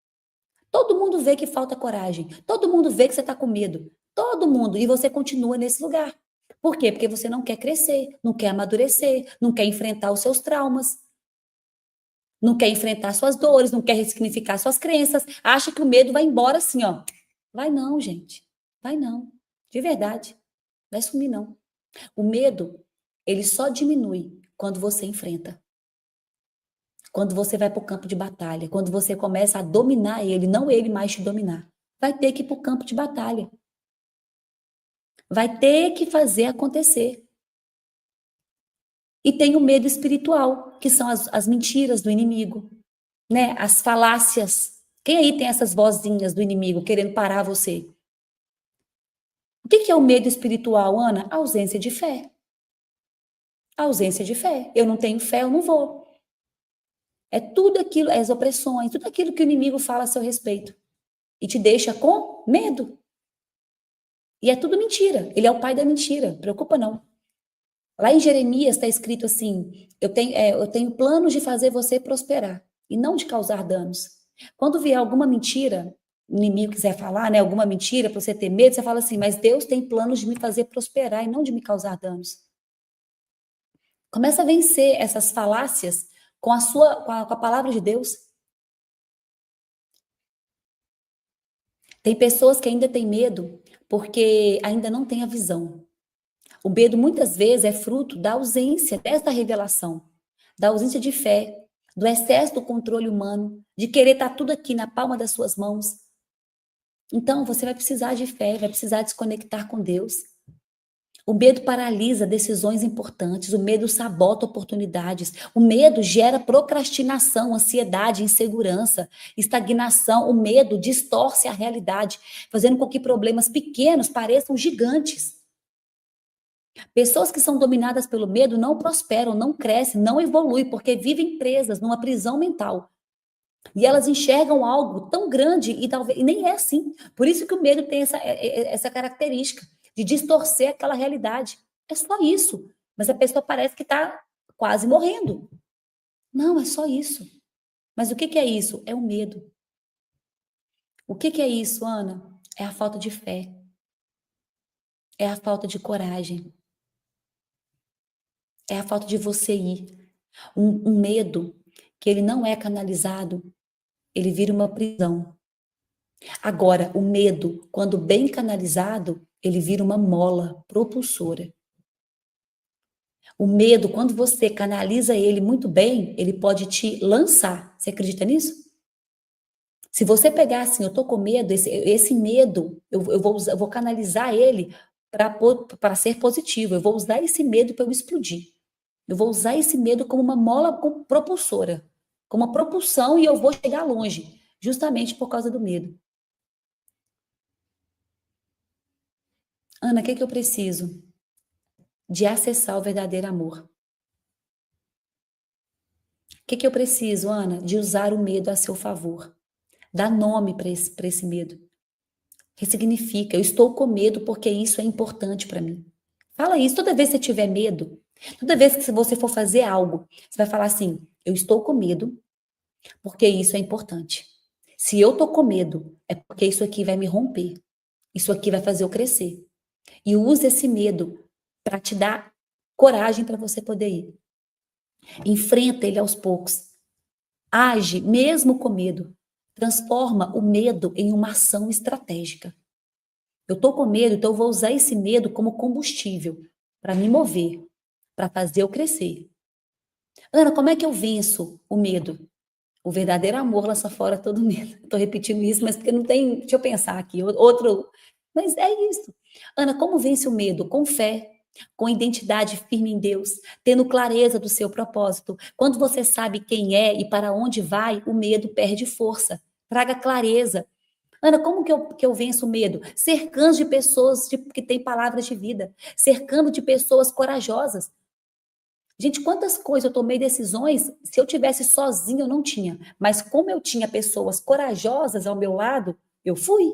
Todo mundo vê que falta coragem. Todo mundo vê que você está com medo. Todo mundo. E você continua nesse lugar. Por quê? Porque você não quer crescer, não quer amadurecer, não quer enfrentar os seus traumas, não quer enfrentar suas dores, não quer ressignificar suas crenças. Acha que o medo vai embora assim, ó. Vai não, gente. Vai não. De verdade. Vai sumir, não. O medo, ele só diminui quando você enfrenta. Quando você vai para o campo de batalha, quando você começa a dominar ele, não ele mais te dominar. Vai ter que ir para o campo de batalha. Vai ter que fazer acontecer. E tem o medo espiritual, que são as mentiras do inimigo, né? As falácias. Quem aí tem essas vozinhas do inimigo querendo parar você? O que é o medo espiritual, Ana? A ausência de fé. A ausência de fé. Eu não tenho fé, eu não vou. É tudo aquilo, as opressões, tudo aquilo que o inimigo fala a seu respeito. E te deixa com medo. E é tudo mentira. Ele é o pai da mentira. Preocupa não. Lá em Jeremias está escrito assim: eu tenho planos de fazer você prosperar e não de causar danos. Quando vier alguma mentira, o inimigo quiser falar, né, alguma mentira para você ter medo, você fala assim: mas Deus tem planos de me fazer prosperar e não de me causar danos. Começa a vencer essas falácias com a palavra de Deus. Tem pessoas que ainda têm medo porque ainda não têm a visão. O medo muitas vezes é fruto da ausência dessa revelação, da ausência de fé, do excesso do controle humano, de querer estar tudo aqui na palma das suas mãos. Então, você vai precisar de fé, vai precisar desconectar com Deus. O medo paralisa decisões importantes, o medo sabota oportunidades, o medo gera procrastinação, ansiedade, insegurança, estagnação. O medo distorce a realidade, fazendo com que problemas pequenos pareçam gigantes. Pessoas que são dominadas pelo medo não prosperam, não crescem, não evoluem, porque vivem presas numa prisão mental. E elas enxergam algo tão grande e talvez e nem é assim. Por isso que o medo tem essa característica de distorcer aquela realidade. É só isso. Mas a pessoa parece que está quase morrendo. Não, é só isso. Mas o que que é isso? É o medo. O que que é isso, Ana? É a falta de fé. É a falta de coragem. É a falta de você ir. Um medo que ele não é canalizado, ele vira uma prisão. Agora, o medo, quando bem canalizado, ele vira uma mola propulsora. O medo, quando você canaliza ele muito bem, ele pode te lançar. Você acredita nisso? Se você pegar assim, eu tô com medo, esse medo, eu vou canalizar ele para ser positivo. Eu vou usar esse medo para eu explodir. Eu vou usar esse medo como uma mola propulsora, como uma propulsão e eu vou chegar longe, justamente por causa do medo. Ana, o que eu preciso? De acessar o verdadeiro amor. O que eu preciso, Ana? De usar o medo a seu favor. Dá nome para esse medo. Ressignifica. Eu estou com medo porque isso é importante para mim. Fala isso. Toda vez que você tiver medo, toda vez que você for fazer algo, você vai falar assim: eu estou com medo porque isso é importante. Se eu tô com medo, é porque isso aqui vai me romper. Isso aqui vai fazer eu crescer. E use esse medo para te dar coragem para você poder ir. Enfrenta ele aos poucos. Age mesmo com medo. Transforma o medo em uma ação estratégica. Eu tô com medo, então eu vou usar esse medo como combustível para me mover, para fazer eu crescer. Ana, como é que eu venço o medo? O verdadeiro amor lança fora todo medo. Estou repetindo isso, mas porque não tem. Deixa eu pensar aqui. Outro. Mas é isso. Ana, como vence o medo? Com fé, com identidade firme em Deus, tendo clareza do seu propósito. Quando você sabe quem é e para onde vai, o medo perde força. Traga clareza. Ana, como que eu venço o medo? Cercando de pessoas que têm palavras de vida, cercando de pessoas corajosas. Gente, quantas coisas eu tomei decisões, se eu tivesse sozinha eu não tinha, mas como eu tinha pessoas corajosas ao meu lado, eu fui.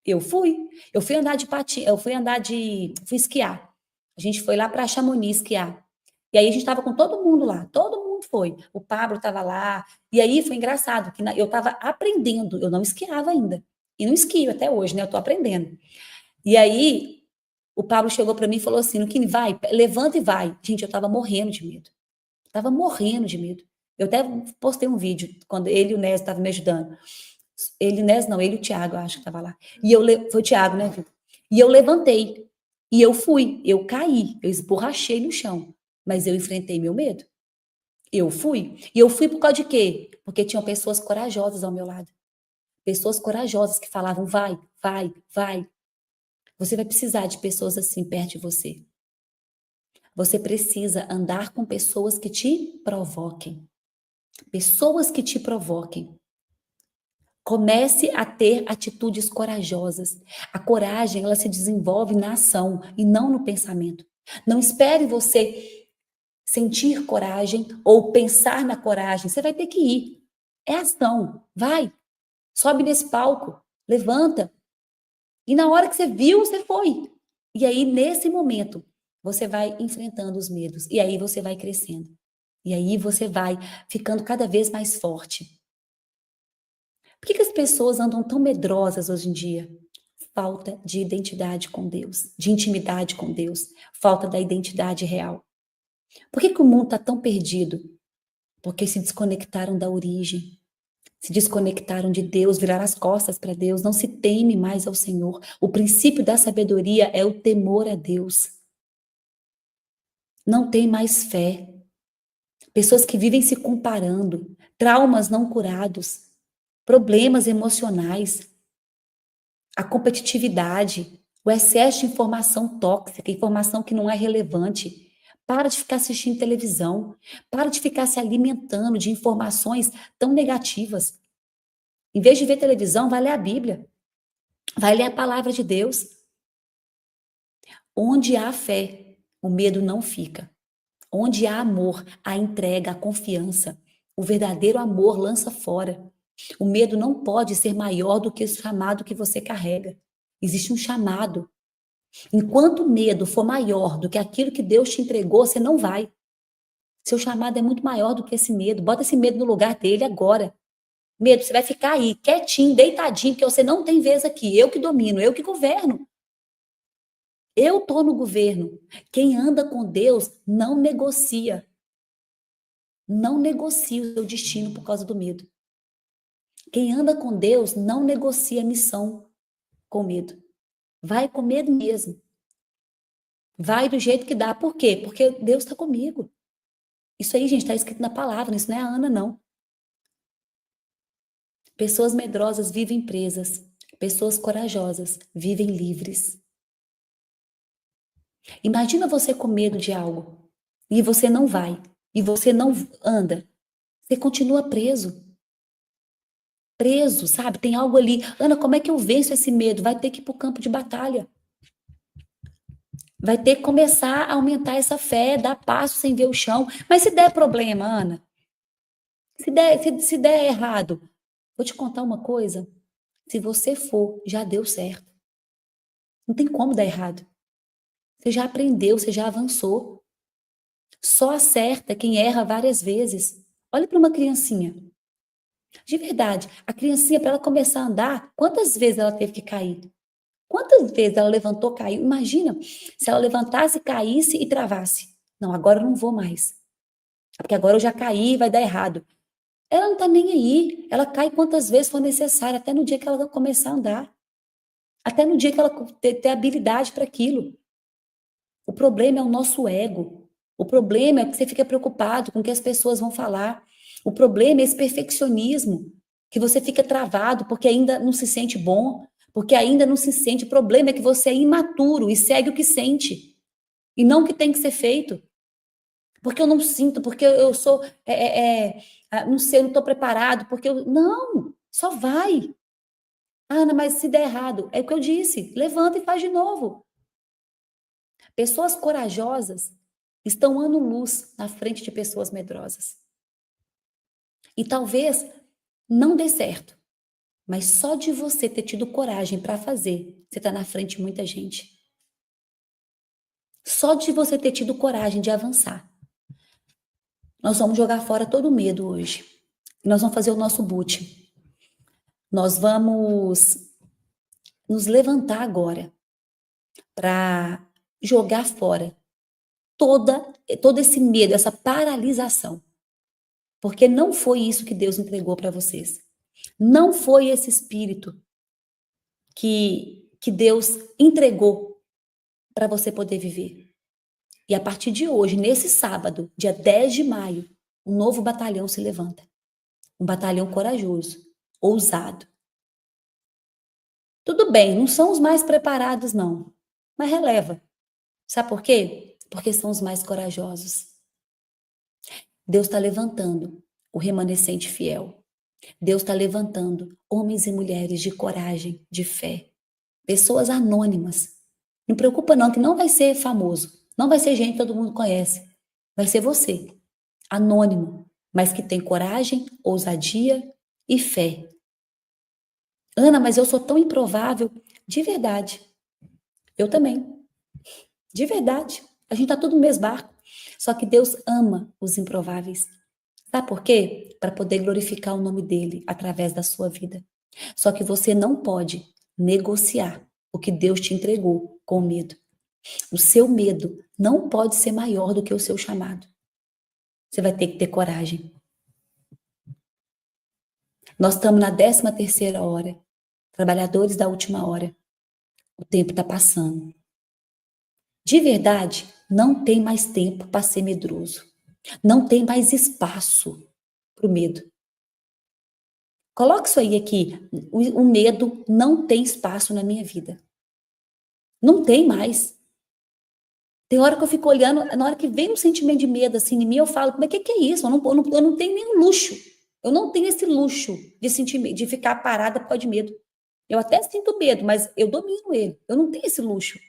Eu fui. Eu fui andar de patins, fui esquiar. A gente foi lá para Chamonix esquiar. E aí a gente estava com todo mundo lá, todo mundo foi. O Pablo estava lá. E aí foi engraçado que eu estava aprendendo, eu não esquiava ainda. E não esquio até hoje, né? Eu estou aprendendo. E aí o Pablo chegou para mim e falou assim: no que vai, levanta e vai. Gente, eu estava morrendo de medo. Estava morrendo de medo. Eu até postei um vídeo quando ele e o Nésio estavam me ajudando. Ele, Nésio, não, ele e o Thiago, eu acho que estava lá. Foi o Thiago, né, Vitor? E eu levantei. E eu fui. Eu caí. Eu esborrachei no chão. Mas eu enfrentei meu medo. Eu fui. E eu fui por causa de quê? Porque tinham pessoas corajosas ao meu lado. Pessoas corajosas que falavam: vai, vai, vai. Você vai precisar de pessoas assim perto de você. Você precisa andar com pessoas que te provoquem. Pessoas que te provoquem. Comece a ter atitudes corajosas. A coragem, ela se desenvolve na ação e não no pensamento. Não espere você sentir coragem ou pensar na coragem. Você vai ter que ir. É ação. Vai. Sobe nesse palco. Levanta. E na hora que você viu, você foi. E aí, nesse momento, você vai enfrentando os medos. E aí você vai crescendo. E aí você vai ficando cada vez mais forte. Por que as pessoas andam tão medrosas hoje em dia? Falta de identidade com Deus, de intimidade com Deus, falta da identidade real. Por que o mundo está tão perdido? Porque se desconectaram da origem, se desconectaram de Deus, viraram as costas para Deus, não se teme mais ao Senhor. O princípio da sabedoria é o temor a Deus. Não tem mais fé. Pessoas que vivem se comparando, traumas não curados, problemas emocionais, a competitividade, o excesso de informação tóxica, informação que não é relevante. Para de ficar assistindo televisão, para de ficar se alimentando de informações tão negativas. Em vez de ver televisão, vai ler a Bíblia, vai ler a palavra de Deus. Onde há fé, o medo não fica. Onde há amor, a entrega, a confiança, o verdadeiro amor lança fora. O medo não pode ser maior do que o chamado que você carrega. Existe um chamado. Enquanto o medo for maior do que aquilo que Deus te entregou, você não vai. Seu chamado é muito maior do que esse medo. Bota esse medo no lugar dele agora. Medo, você vai ficar aí, quietinho, deitadinho, porque você não tem vez aqui. Eu que domino, eu que governo. Eu estou no governo. Quem anda com Deus não negocia. Não negocia o seu destino por causa do medo. Quem anda com Deus não negocia missão com medo. Vai com medo mesmo. Vai do jeito que dá. Por quê? Porque Deus está comigo. Isso aí, gente, está escrito na palavra. Isso não é a Ana, não. Pessoas medrosas vivem presas. Pessoas corajosas vivem livres. Imagina você com medo de algo e você não vai, e você não anda. Você continua preso. Preso, sabe? Tem algo ali. Ana, como é que eu venço esse medo? Vai ter que ir para o campo de batalha. Vai ter que começar a aumentar essa fé, dar passo sem ver o chão. Mas se der problema, Ana, se der errado, vou te contar uma coisa. Se você for, já deu certo. Não tem como dar errado. Você já aprendeu, você já avançou. Só acerta quem erra várias vezes. Olha para uma criancinha. De verdade, a criancinha, para ela começar a andar, quantas vezes ela teve que cair? Quantas vezes ela levantou, caiu? Imagina se ela levantasse, caísse e travasse. Não, agora eu não vou mais. Porque agora eu já caí, vai dar errado. Ela não está nem aí. Ela cai quantas vezes for necessário, até no dia que ela começar a andar. Até no dia que ela ter habilidade para aquilo. O problema é o nosso ego. O problema é que você fica preocupado com o que as pessoas vão falar. O problema é esse perfeccionismo, que você fica travado porque ainda não se sente bom, porque ainda não se sente. O problema é que você é imaturo e segue o que sente, e não o que tem que ser feito. Porque eu não sinto, porque eu sou, não sei, eu não estou preparado, porque eu... Não, só vai. Ana, mas se der errado, é o que eu disse, levanta e faz de novo. Pessoas corajosas estão ano-luz na frente de pessoas medrosas. E talvez não dê certo, mas só de você ter tido coragem para fazer, você está na frente de muita gente. Só de você ter tido coragem de avançar. Nós vamos jogar fora todo o medo hoje. Nós vamos fazer o nosso boot. Nós vamos nos levantar agora para jogar fora todo esse medo, essa paralisação. Porque não foi isso que Deus entregou para vocês. Não foi esse espírito que Deus entregou para você poder viver. E a partir de hoje, nesse sábado, dia 10 de maio, um novo batalhão se levanta. Um batalhão corajoso, ousado. Tudo bem, não são os mais preparados, não. Mas releva. Sabe por quê? porque são os mais corajosos. Deus está levantando o remanescente fiel. Deus está levantando homens e mulheres de coragem, de fé. Pessoas anônimas. Não preocupa não, que não vai ser famoso. Não vai ser gente que todo mundo conhece. Vai ser você, anônimo, mas que tem coragem, ousadia e fé. Ana, mas eu sou tão improvável. De verdade. Eu também. De verdade. A gente tá tudo no mesmo barco. Só que Deus ama os improváveis. Sabe por quê? Para poder glorificar o nome dele através da sua vida. Só que você não pode negociar o que Deus te entregou com medo. O seu medo não pode ser maior do que o seu chamado. Você vai ter que ter coragem. Nós estamos na 13ª hora. Trabalhadores da última hora. O tempo está passando. De verdade, não tem mais tempo para ser medroso. Não tem mais espaço para o medo. Coloque isso aí aqui. O medo não tem espaço na minha vida. Não tem mais. Tem hora que eu fico olhando, na hora que vem um sentimento de medo assim em mim, eu falo, mas o que é isso? Eu não tenho nenhum luxo. Eu não tenho esse luxo de sentir, de ficar parada por causa de medo. Eu até sinto medo, mas eu domino ele. Eu não tenho esse luxo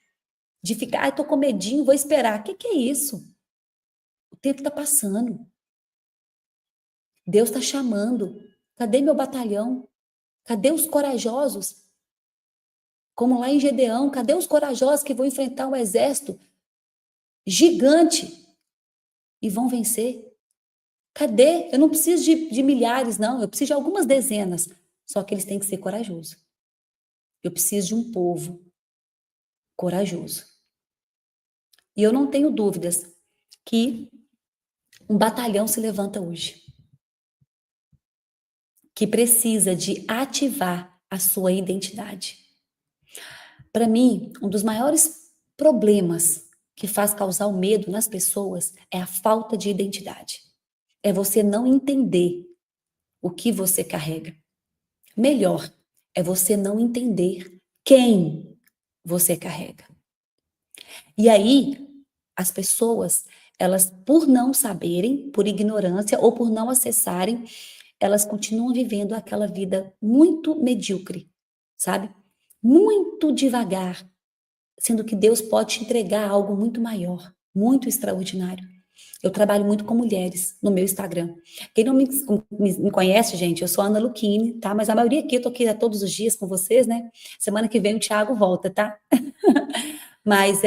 de ficar, tô com medinho, vou esperar. O que é isso? O tempo está passando. Deus está chamando. Cadê meu batalhão? Cadê os corajosos? Como lá em Gedeão, cadê os corajosos que vão enfrentar um exército gigante e vão vencer? Cadê? Eu não preciso de milhares, não. Eu preciso de algumas dezenas. Só que eles têm que ser corajosos. Eu preciso de um povo corajoso. E eu não tenho dúvidas que um batalhão se levanta hoje, que precisa de ativar a sua identidade. Para mim, um dos maiores problemas que faz causar o medo nas pessoas é a falta de identidade. É você não entender o que você carrega. Melhor, é você não entender quem você carrega. E aí, as pessoas, elas, por não saberem, por ignorância ou por não acessarem, elas continuam vivendo aquela vida muito medíocre, sabe? Muito devagar, sendo que Deus pode te entregar algo muito maior, muito extraordinário. Eu trabalho muito com mulheres no meu Instagram. Quem não me conhece, gente, eu sou a Ana Luchini, tá? Mas a maioria aqui, eu tô aqui todos os dias com vocês, né? Semana que vem o Thiago volta, tá? Mas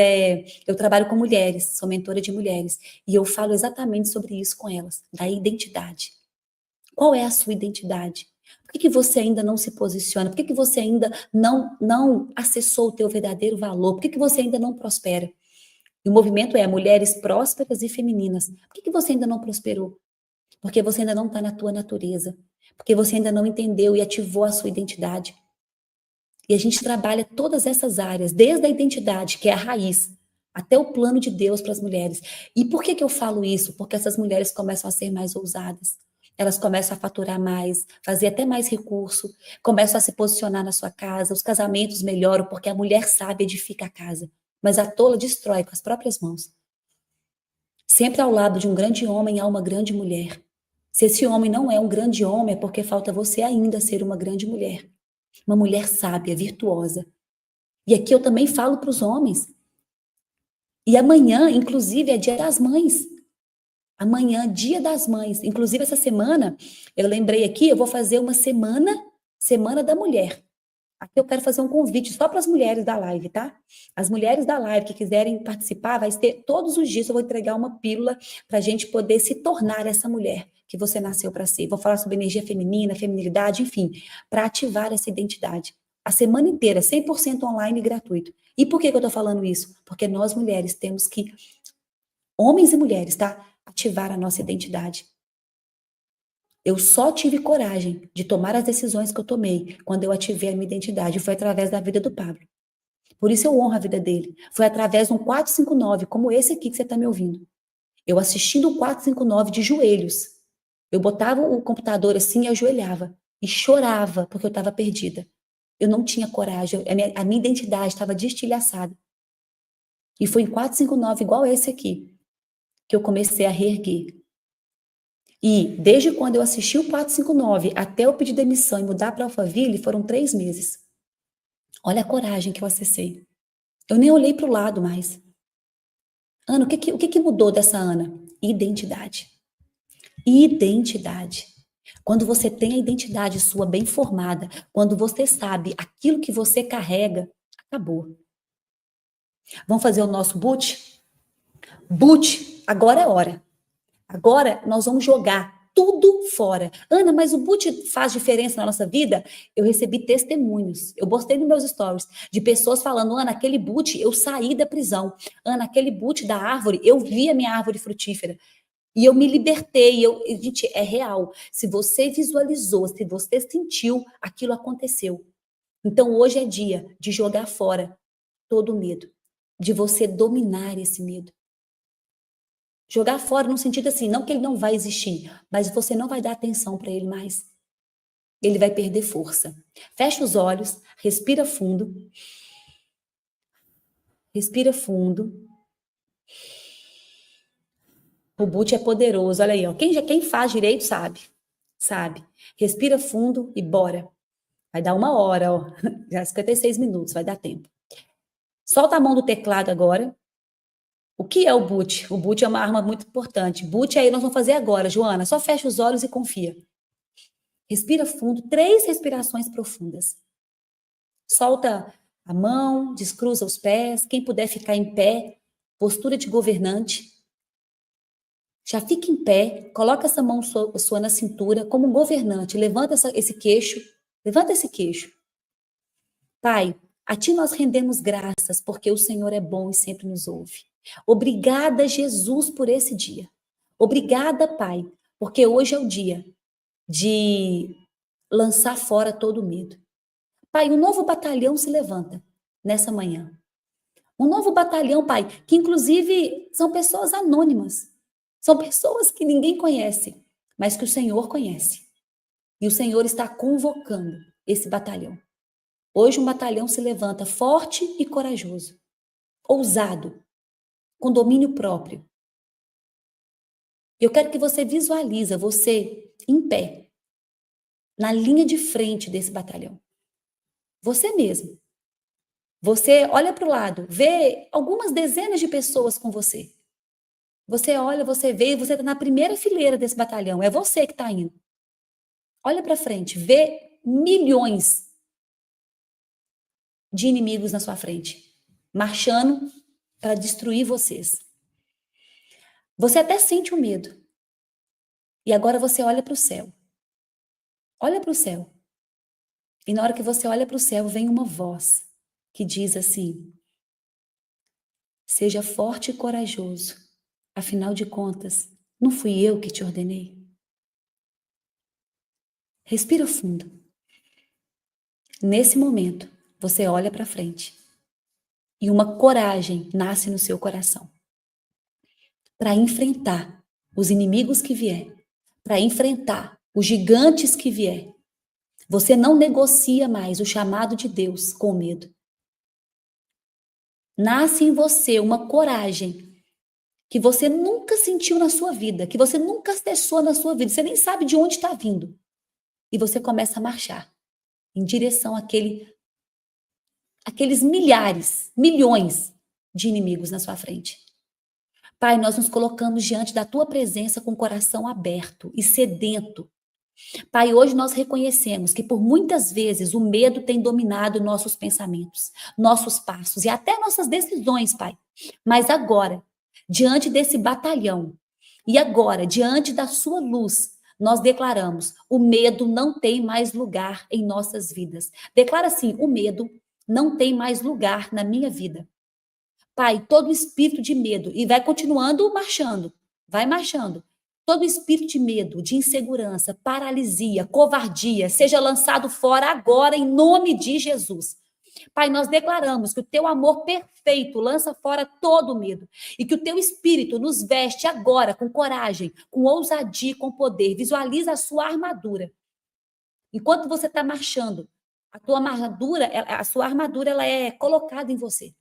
eu trabalho com mulheres, sou mentora de mulheres, e eu falo exatamente sobre isso com elas, da identidade. Qual é a sua identidade? Por que você ainda não se posiciona? Por que você ainda não acessou o teu verdadeiro valor? Por que você ainda não prospera? E o movimento é mulheres prósperas e femininas. Por que você ainda não prosperou? Porque você ainda não está na tua natureza. Porque você ainda não entendeu e ativou a sua identidade. E a gente trabalha todas essas áreas, desde a identidade, que é a raiz, até o plano de Deus para as mulheres. E por que eu falo isso? Porque essas mulheres começam a ser mais ousadas. Elas começam a faturar mais, fazer até mais recurso, começam a se posicionar na sua casa, os casamentos melhoram, porque a mulher sábia edifica a casa, mas a tola destrói com as próprias mãos. Sempre ao lado de um grande homem há uma grande mulher. Se esse homem não é um grande homem, é porque falta você ainda ser uma grande mulher. Uma mulher sábia, virtuosa. E aqui eu também falo para os homens. E amanhã, inclusive, é Dia das Mães. Amanhã, Dia das Mães. Inclusive, essa semana, eu lembrei aqui, eu vou fazer uma Semana da Mulher. Aqui eu quero fazer um convite só para as mulheres da live, tá? As mulheres da live que quiserem participar, vai ter todos os dias, eu vou entregar uma pílula para a gente poder se tornar essa mulher que você nasceu para ser. Vou falar sobre energia feminina, feminilidade, enfim, para ativar essa identidade. A semana inteira, 100% online e gratuito. E por que eu estou falando isso? Porque nós mulheres temos que, homens e mulheres, tá? Ativar a nossa identidade. Eu só tive coragem de tomar as decisões que eu tomei quando eu ativei a minha identidade. Foi através da vida do Pablo. Por isso eu honro a vida dele. Foi através de um 459, como esse aqui que você está me ouvindo. Eu assistindo o 459 de joelhos. Eu botava o computador assim e ajoelhava. E chorava porque eu estava perdida. Eu não tinha coragem. A minha identidade estava destilhaçada. E foi em 459, igual esse aqui, que eu comecei a reerguer. E desde quando eu assisti o 459 até eu pedir demissão e mudar para Alphaville, foram 3 meses. Olha a coragem que eu acessei. Eu nem olhei para o lado mais. Ana, o que mudou dessa Ana? Identidade. Identidade. Quando você tem a identidade sua bem formada, quando você sabe aquilo que você carrega, acabou. Vamos fazer o nosso boot? Boot, agora é hora. Agora nós vamos jogar tudo fora. Ana, mas o boot faz diferença na nossa vida? Eu recebi testemunhos. Eu postei nos meus stories de pessoas falando: Ana, aquele boot eu saí da prisão. Ana, aquele boot da árvore, eu vi a minha árvore frutífera. E eu me libertei. Gente, é real. Se você visualizou, se você sentiu, aquilo aconteceu. Então hoje é dia de jogar fora todo o medo, de você dominar esse medo. Jogar fora no sentido assim, não que ele não vai existir, mas você não vai dar atenção para ele mais. Ele vai perder força. Fecha os olhos, respira fundo. Respira fundo. O boot é poderoso, olha aí, ó. Quem faz direito sabe. Sabe. Respira fundo e bora. Vai dar 1 hora, ó. Já 56 minutos, vai dar tempo. Solta a mão do teclado agora. O que é o boot? O boot é uma arma muito importante. Boot aí nós vamos fazer agora, Joana. Só fecha os olhos e confia. Respira fundo, 3 respirações profundas. Solta a mão, descruza os pés. Quem puder ficar em pé, postura de governante. Já fica em pé, coloca essa mão sua na cintura, como um governante. Levanta esse queixo. Levanta esse queixo. Pai, a ti nós rendemos graças, porque o Senhor é bom e sempre nos ouve. Obrigada, Jesus, por esse dia. Obrigada, Pai, porque hoje é o dia de lançar fora todo o medo. Pai, um novo batalhão se levanta nessa manhã. Um novo batalhão, Pai, que inclusive são pessoas anônimas. São pessoas que ninguém conhece, mas que o Senhor conhece. E o Senhor está convocando esse batalhão. Hoje um batalhão se levanta forte e corajoso, ousado, com domínio próprio. Eu quero que você visualize você em pé, na linha de frente desse batalhão. Você mesmo. Você olha para o lado, vê algumas dezenas de pessoas com você. Você olha, você vê, e você está na primeira fileira desse batalhão. É você que está indo. Olha para frente, vê milhões de inimigos na sua frente, marchando para destruir vocês. Você até sente o medo. E agora você olha para o céu. Olha para o céu. E na hora que você olha para o céu, vem uma voz que diz assim: seja forte e corajoso. Afinal de contas, não fui eu que te ordenei? Respira fundo. Nesse momento, você olha para frente. E uma coragem nasce no seu coração para enfrentar os inimigos que vier, para enfrentar os gigantes que vier. Você não negocia mais o chamado de Deus com medo. Nasce em você uma coragem que você nunca sentiu na sua vida, que você nunca acessou na sua vida, você nem sabe de onde está vindo. E você começa a marchar em direção àqueles milhares, milhões de inimigos na sua frente. Pai, nós nos colocamos diante da tua presença com o coração aberto e sedento. Pai, hoje nós reconhecemos que por muitas vezes o medo tem dominado nossos pensamentos, nossos passos e até nossas decisões, Pai. Mas agora, diante desse batalhão e agora, diante da sua luz, nós declaramos: o medo não tem mais lugar em nossas vidas. Declara assim: o medo não tem mais lugar na minha vida. Pai, todo espírito de medo, e vai continuando marchando, vai marchando. Todo espírito de medo, de insegurança, paralisia, covardia, seja lançado fora agora em nome de Jesus. Pai, nós declaramos que o teu amor perfeito lança fora todo medo e que o teu espírito nos veste agora com coragem, com ousadia, com poder. Visualiza a sua armadura. Enquanto você está marchando, a sua armadura ela é colocada em você.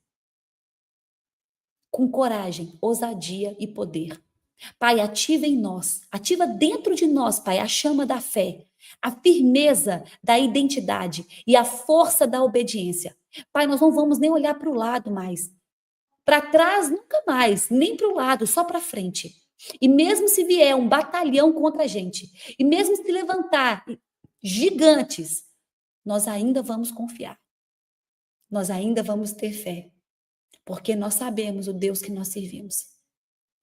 com coragem, ousadia e poder. Pai, ativa em nós, ativa dentro de nós, Pai, a chama da fé, a firmeza da identidade e a força da obediência. Pai, nós não vamos nem olhar para o lado mais, para trás nunca mais, nem para o lado, só para frente. E mesmo se vier um batalhão contra a gente, e mesmo se levantar gigantes, nós ainda vamos confiar. Nós ainda vamos ter fé, porque nós sabemos o Deus que nós servimos.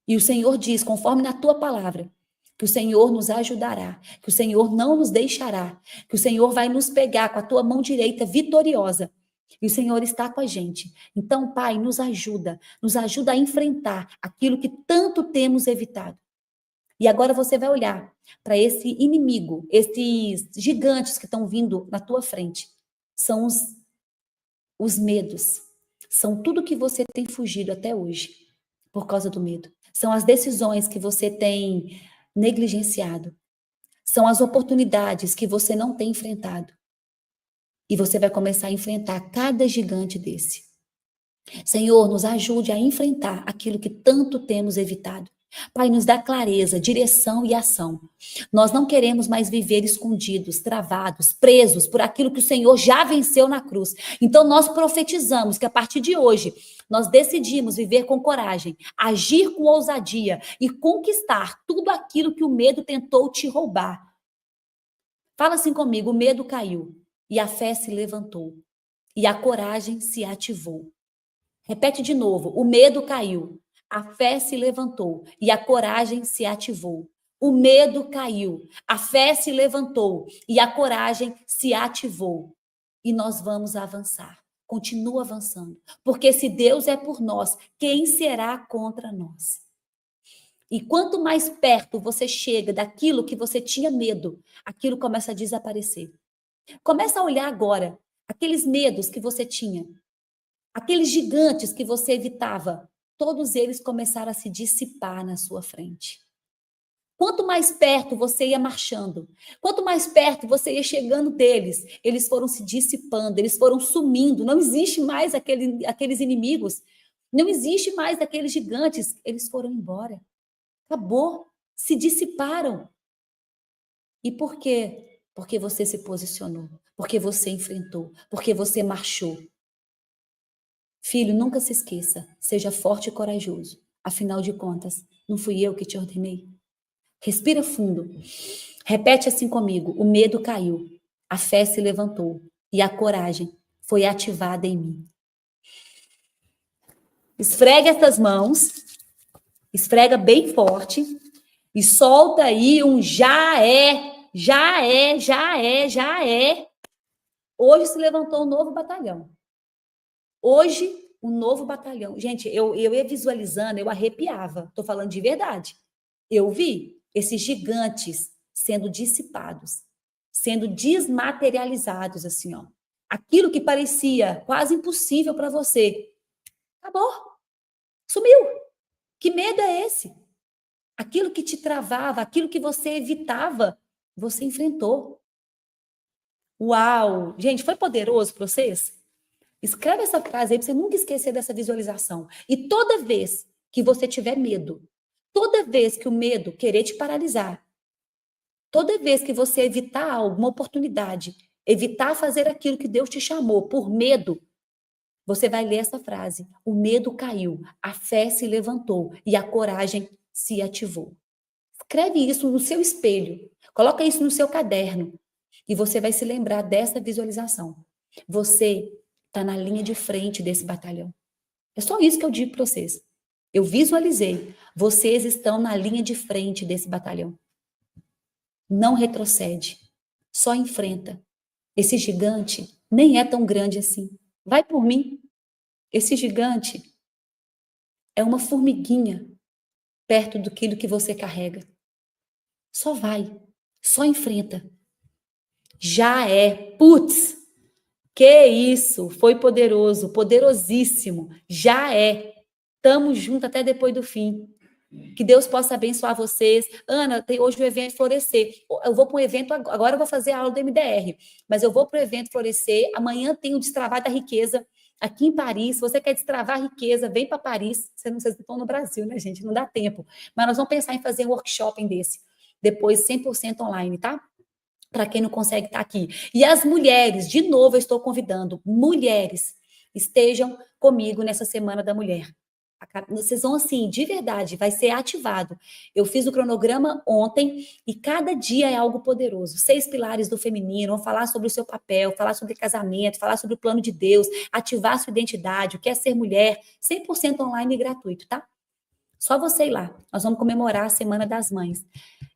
E o Senhor diz, conforme na tua palavra, que o Senhor nos ajudará, que o Senhor não nos deixará, que o Senhor vai nos pegar com a tua mão direita vitoriosa. E o Senhor está com a gente. Então, Pai, nos ajuda a enfrentar aquilo que tanto temos evitado. E agora você vai olhar para esse inimigo, esses gigantes que estão vindo na tua frente. São os medos. São tudo que você tem fugido até hoje por causa do medo. São as decisões que você tem negligenciado. São as oportunidades que você não tem enfrentado. E você vai começar a enfrentar cada gigante desse. Senhor, nos ajude a enfrentar aquilo que tanto temos evitado. Pai, nos dá clareza, direção e ação. Nós não queremos mais viver escondidos, travados, presos por aquilo que o Senhor já venceu na cruz. Então nós profetizamos que a partir de hoje nós decidimos viver com coragem, agir com ousadia e conquistar tudo aquilo que o medo tentou te roubar. Fala assim comigo, o medo caiu e a fé se levantou e a coragem se ativou. Repete de novo, o medo caiu. A fé se levantou e a coragem se ativou. O medo caiu, a fé se levantou e a coragem se ativou. E nós vamos avançar. Continua avançando. Porque se Deus é por nós, quem será contra nós? E quanto mais perto você chega daquilo que você tinha medo, aquilo começa a desaparecer. Começa a olhar agora aqueles medos que você tinha, aqueles gigantes que você evitava. Todos eles começaram a se dissipar na sua frente. Quanto mais perto você ia marchando, quanto mais perto você ia chegando deles, eles foram se dissipando, eles foram sumindo. Não existe mais aqueles inimigos, não existe mais aqueles gigantes. Eles foram embora. Acabou, se dissiparam. E por quê? Porque você se posicionou, porque você enfrentou, porque você marchou. Filho, nunca se esqueça, seja forte e corajoso. Afinal de contas, não fui eu que te ordenei. Respira fundo. Repete assim comigo. O medo caiu, a fé se levantou e a coragem foi ativada em mim. Esfrega essas mãos, esfrega bem forte e solta aí um já é, já é, já é, já é. Hoje se levantou um novo batalhão. Hoje, um novo batalhão. Gente, eu ia visualizando, eu arrepiava. Estou falando de verdade. Eu vi esses gigantes sendo dissipados, sendo desmaterializados, assim, ó. Aquilo que parecia quase impossível para você, acabou. Sumiu. Que medo é esse? Aquilo que te travava, aquilo que você evitava, você enfrentou. Uau! Gente, foi poderoso para vocês? Escreve essa frase aí para você nunca esquecer dessa visualização. E toda vez que você tiver medo, toda vez que o medo querer te paralisar, toda vez que você evitar alguma oportunidade, evitar fazer aquilo que Deus te chamou por medo, você vai ler essa frase. O medo caiu, a fé se levantou e a coragem se ativou. Escreve isso no seu espelho, coloca isso no seu caderno e você vai se lembrar dessa visualização. Você está na linha de frente desse batalhão. É só isso que eu digo para vocês. Eu visualizei. Vocês estão na linha de frente desse batalhão. Não retrocede. Só enfrenta. Esse gigante nem é tão grande assim. Vai por mim. Esse gigante é uma formiguinha perto daquilo que você carrega. Só vai. Só enfrenta. Já é. Putz! Que isso, foi poderoso, poderosíssimo, já é. Tamo junto até depois do fim. Que Deus possa abençoar vocês. Ana, tem hoje o evento Florescer. Eu vou para um evento, agora eu vou fazer a aula do MDR, mas eu vou para o evento Florescer. Amanhã tem o Destravar da Riqueza. aqui em Paris. Se você quer destravar riqueza, vem para Paris. Vocês estão no Brasil, né, gente? Não dá tempo. Mas nós vamos pensar em fazer um workshop desse. Depois, 100% online, tá? Para quem não consegue estar aqui. E as mulheres, de novo, eu estou convidando mulheres, estejam comigo nessa Semana da Mulher. Vocês vão assim, de verdade, vai ser ativado. Eu fiz o cronograma ontem e cada dia é algo poderoso. 6 pilares do feminino, vão falar sobre o seu papel, falar sobre casamento, falar sobre o plano de Deus, ativar sua identidade, o que é ser mulher, 100% online e gratuito, tá? Só você ir lá. Nós vamos comemorar a Semana das Mães.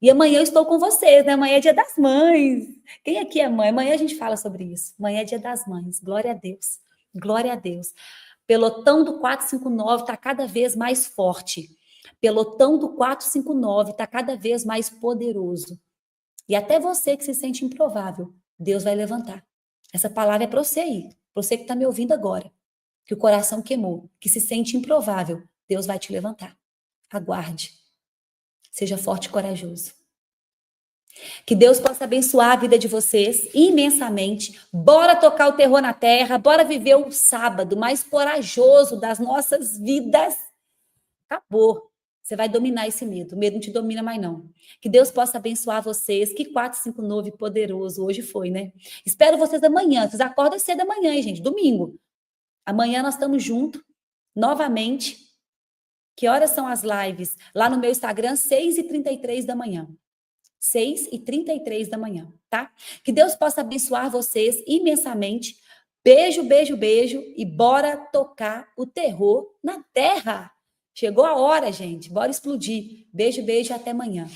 E amanhã eu estou com vocês, né? Amanhã é Dia das Mães. Quem aqui é mãe? Amanhã a gente fala sobre isso. Amanhã é Dia das Mães. Glória a Deus. Glória a Deus. Pelotão do 459 está cada vez mais forte. Pelotão do 459 está cada vez mais poderoso. E até você que se sente improvável, Deus vai levantar. Essa palavra é para você aí, para você que está me ouvindo agora, que o coração queimou, que se sente improvável, Deus vai te levantar. Aguarde. Seja forte e corajoso. Que Deus possa abençoar a vida de vocês imensamente. Bora tocar o terror na terra, bora viver o sábado mais corajoso das nossas vidas. Acabou. Você vai dominar esse medo. O medo não te domina mais, não. Que Deus possa abençoar vocês. Que 459 poderoso hoje foi, né? Espero vocês amanhã. Vocês acordam cedo amanhã, hein, gente? Domingo. Amanhã nós estamos juntos, novamente. Que horas são as lives? Lá no meu Instagram, 6h33 da manhã. 6h33 da manhã, tá? Que Deus possa abençoar vocês imensamente. Beijo, beijo, beijo. E bora tocar o terror na terra. Chegou a hora, gente. Bora explodir. Beijo, beijo. Até amanhã.